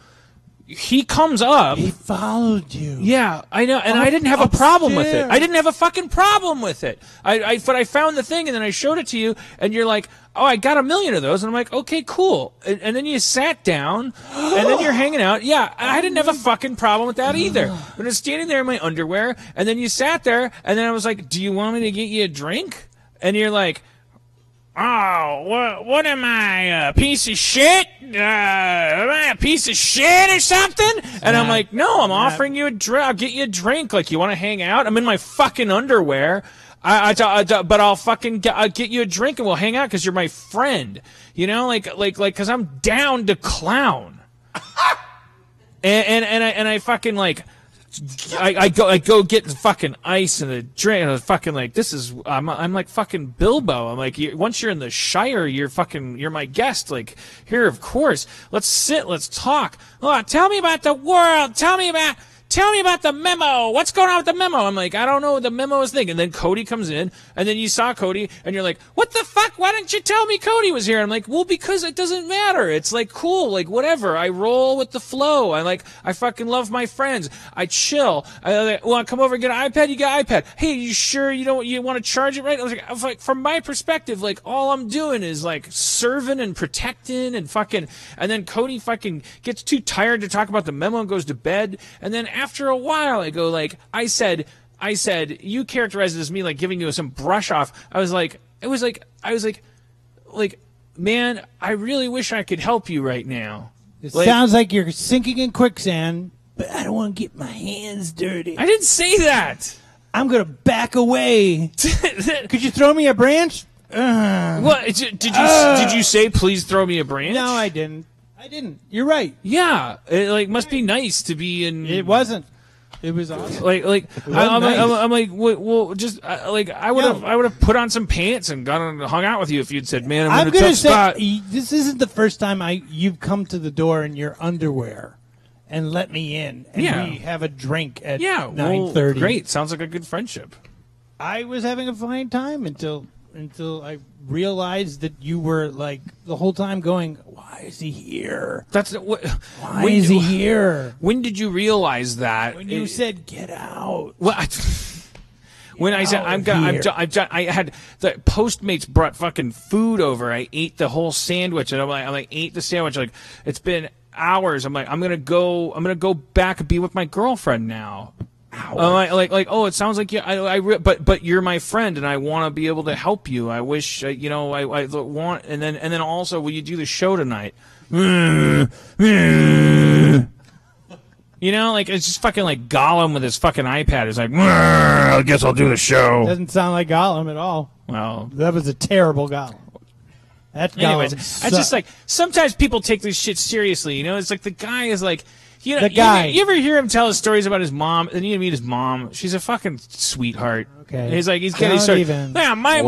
He comes up. He followed you. Yeah, I know, and I didn't have a problem with it. I didn't have a fucking problem with it. But I found the thing, and then I showed it to you, and you're like, oh, I got 1 million of those, and I'm like, okay, cool. And then you sat down, and then you're hanging out. Yeah, I didn't have a fucking problem with that either. But I was standing there in my underwear, and then you sat there, and then I was like, do you want me to get you a drink? And you're like, oh, what am I, a piece of shit? Am I a piece of shit or something? And I'm like, no, I'm offering you a drink. I'll get you a drink. Like, you want to hang out? I'm in my fucking underwear. But I'll get you a drink and we'll hang out because you're my friend. You know, like, because I'm down to clown. and I fucking like. I go get the fucking ice and the drink and fucking like I'm like fucking Bilbo. I'm like, once you're in the Shire, you're my guest. Like, here, of course, let's sit, let's talk. Oh, tell me about the world. Tell me about the memo. What's going on with the memo? I'm like, I don't know what the memo is thinking. And then Cody comes in, and then you saw Cody, and you're like, what the fuck? Why didn't you tell me Cody was here? I'm like, well, because it doesn't matter. It's like, cool, like, whatever. I roll with the flow. I fucking love my friends. I chill. I come over and get an iPad? You get an iPad. Hey, you sure you want to charge it right? I was like, from my perspective, like, all I'm doing is, like, serving and protecting and fucking, and then Cody fucking gets too tired to talk about the memo and goes to bed, and then after a while, I go like, I said, you characterized it as me like giving you some brush off. I was like, man, I really wish I could help you right now. It sounds like you're sinking in quicksand, but I don't want to get my hands dirty. I didn't say that. I'm going to back away. Could you throw me a branch? What did you say, please throw me a branch? No, I didn't. You're right. Yeah, it like must be nice to be in. It wasn't. It was awesome. I'm like, well, just like I would have put on some pants and gone and hung out with you if you'd said, man, I'm in a tough spot. This isn't the first time you've come to the door in your underwear and let me in, and we have a drink at 9:30. Great, sounds like a good friendship. I was having a fine time until I realized that you were like the whole time going, why is he here? Why is he here? When did you realize that? When you said get out. Well, when I said I had the Postmates brought fucking food over. I ate the whole sandwich, and I'm like ate the sandwich. Like, it's been hours. I'm like, I'm gonna go back and be with my girlfriend now. Oh, it sounds like you. But you're my friend, and I want to be able to help you. I wish, I want, and then also, will you do the show tonight? You know, like, it's just fucking like Gollum with his fucking iPad. It's like, I guess I'll do the show. Doesn't sound like Gollum at all. Well, that was a terrible Gollum. Anyways, it's just like sometimes people take this shit seriously. You know, it's like the guy is like. You know, you ever hear him tell his stories about his mom? And you meet his mom. She's a fucking sweetheart. Okay. He's getting started. Yeah, my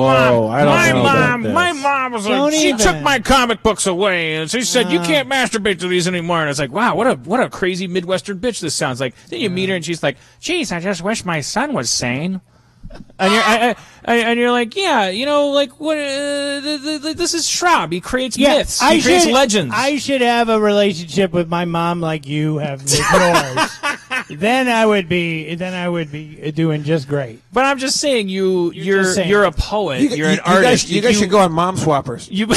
mom was like, she took my comic books away, and she said, you can't masturbate to these anymore. And it's like, wow, what a crazy Midwestern bitch this sounds like. Then you meet her, and she's like, geez, I just wish my son was sane. And you're like, yeah, you know, like what? This is Schraub. He creates myths. He creates legends. I should have a relationship with my mom like you have with yours. then I would be doing just great. But I'm just saying, you're a poet. You're an artist. You guys should go on Mom Swappers. You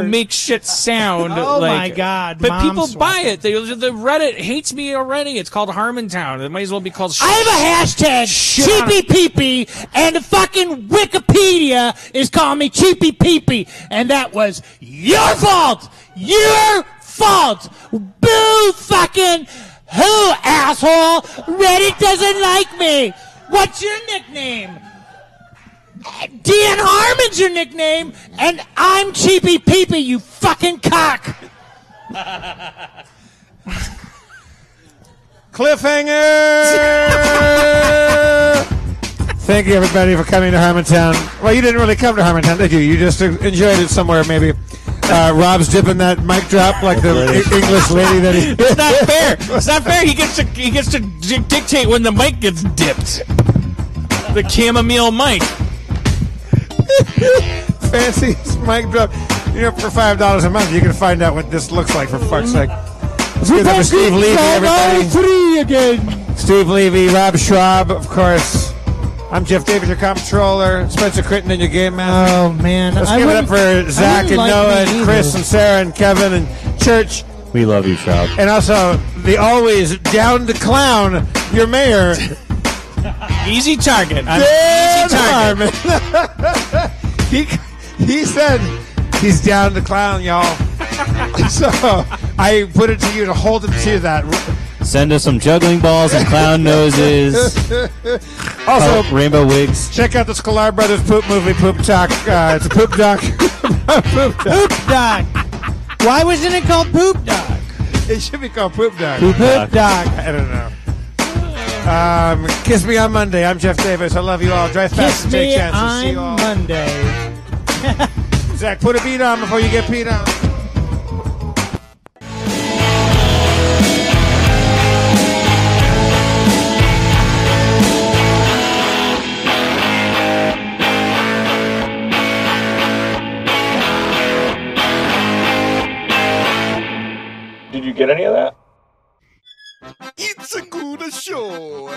make shit sound. Oh like, my God! But Mom people Swappers. buy it. The Reddit hates me already. It's called Harmontown. It might as well be called. I have a hashtag, Cheapy Peepy, and the fucking Wikipedia is calling me Cheapy Peepy, and that was your fault! Your fault! Boo fucking who, asshole? Reddit doesn't like me! What's your nickname? Dan Harmon's your nickname, and I'm Cheapy Peepy, you fucking cock! Cliffhanger! Thank you, everybody, for coming to Harmontown. Well, you didn't really come to Harmontown, did you? You just enjoyed it somewhere, maybe. Rob's dipping that mic drop like the English lady that he... It's not fair. It's not fair. He gets to dictate when the mic gets dipped. The chamomile mic. Fancy mic drop. For $5 a month, you can find out what this looks like, for fuck's sake. Let's give it up for Steve Levy, everybody. 3 again. Steve Levy, Rob Schwab, of course. I'm Jeff Davis, your comptroller. Spencer Crittenden, your game master. Oh man! Let's give it up for Zach and Noah and Chris and Sarah and Kevin and Church. We love you, Schwab. And also the always down to clown, your mayor. Easy target. Dan Easy target. Harmon. he said he's down to clown, y'all. So I put it to you to hold him to that. Send us some juggling balls and clown noses. Also, rainbow wigs. check out the Sklar Brothers poop movie, Poop Talk. It's a poop doc. Poop Doc. Why wasn't it called Poop Doc? It should be called Poop Doc. Poop Doc. I don't know. Kiss me on Monday. I'm Jeff Davis. I love you all. Drive fast Kiss and take me chances. See you on all. Monday. Zach, put a beat on before you get peed on. Did you get any of that? It's a good show.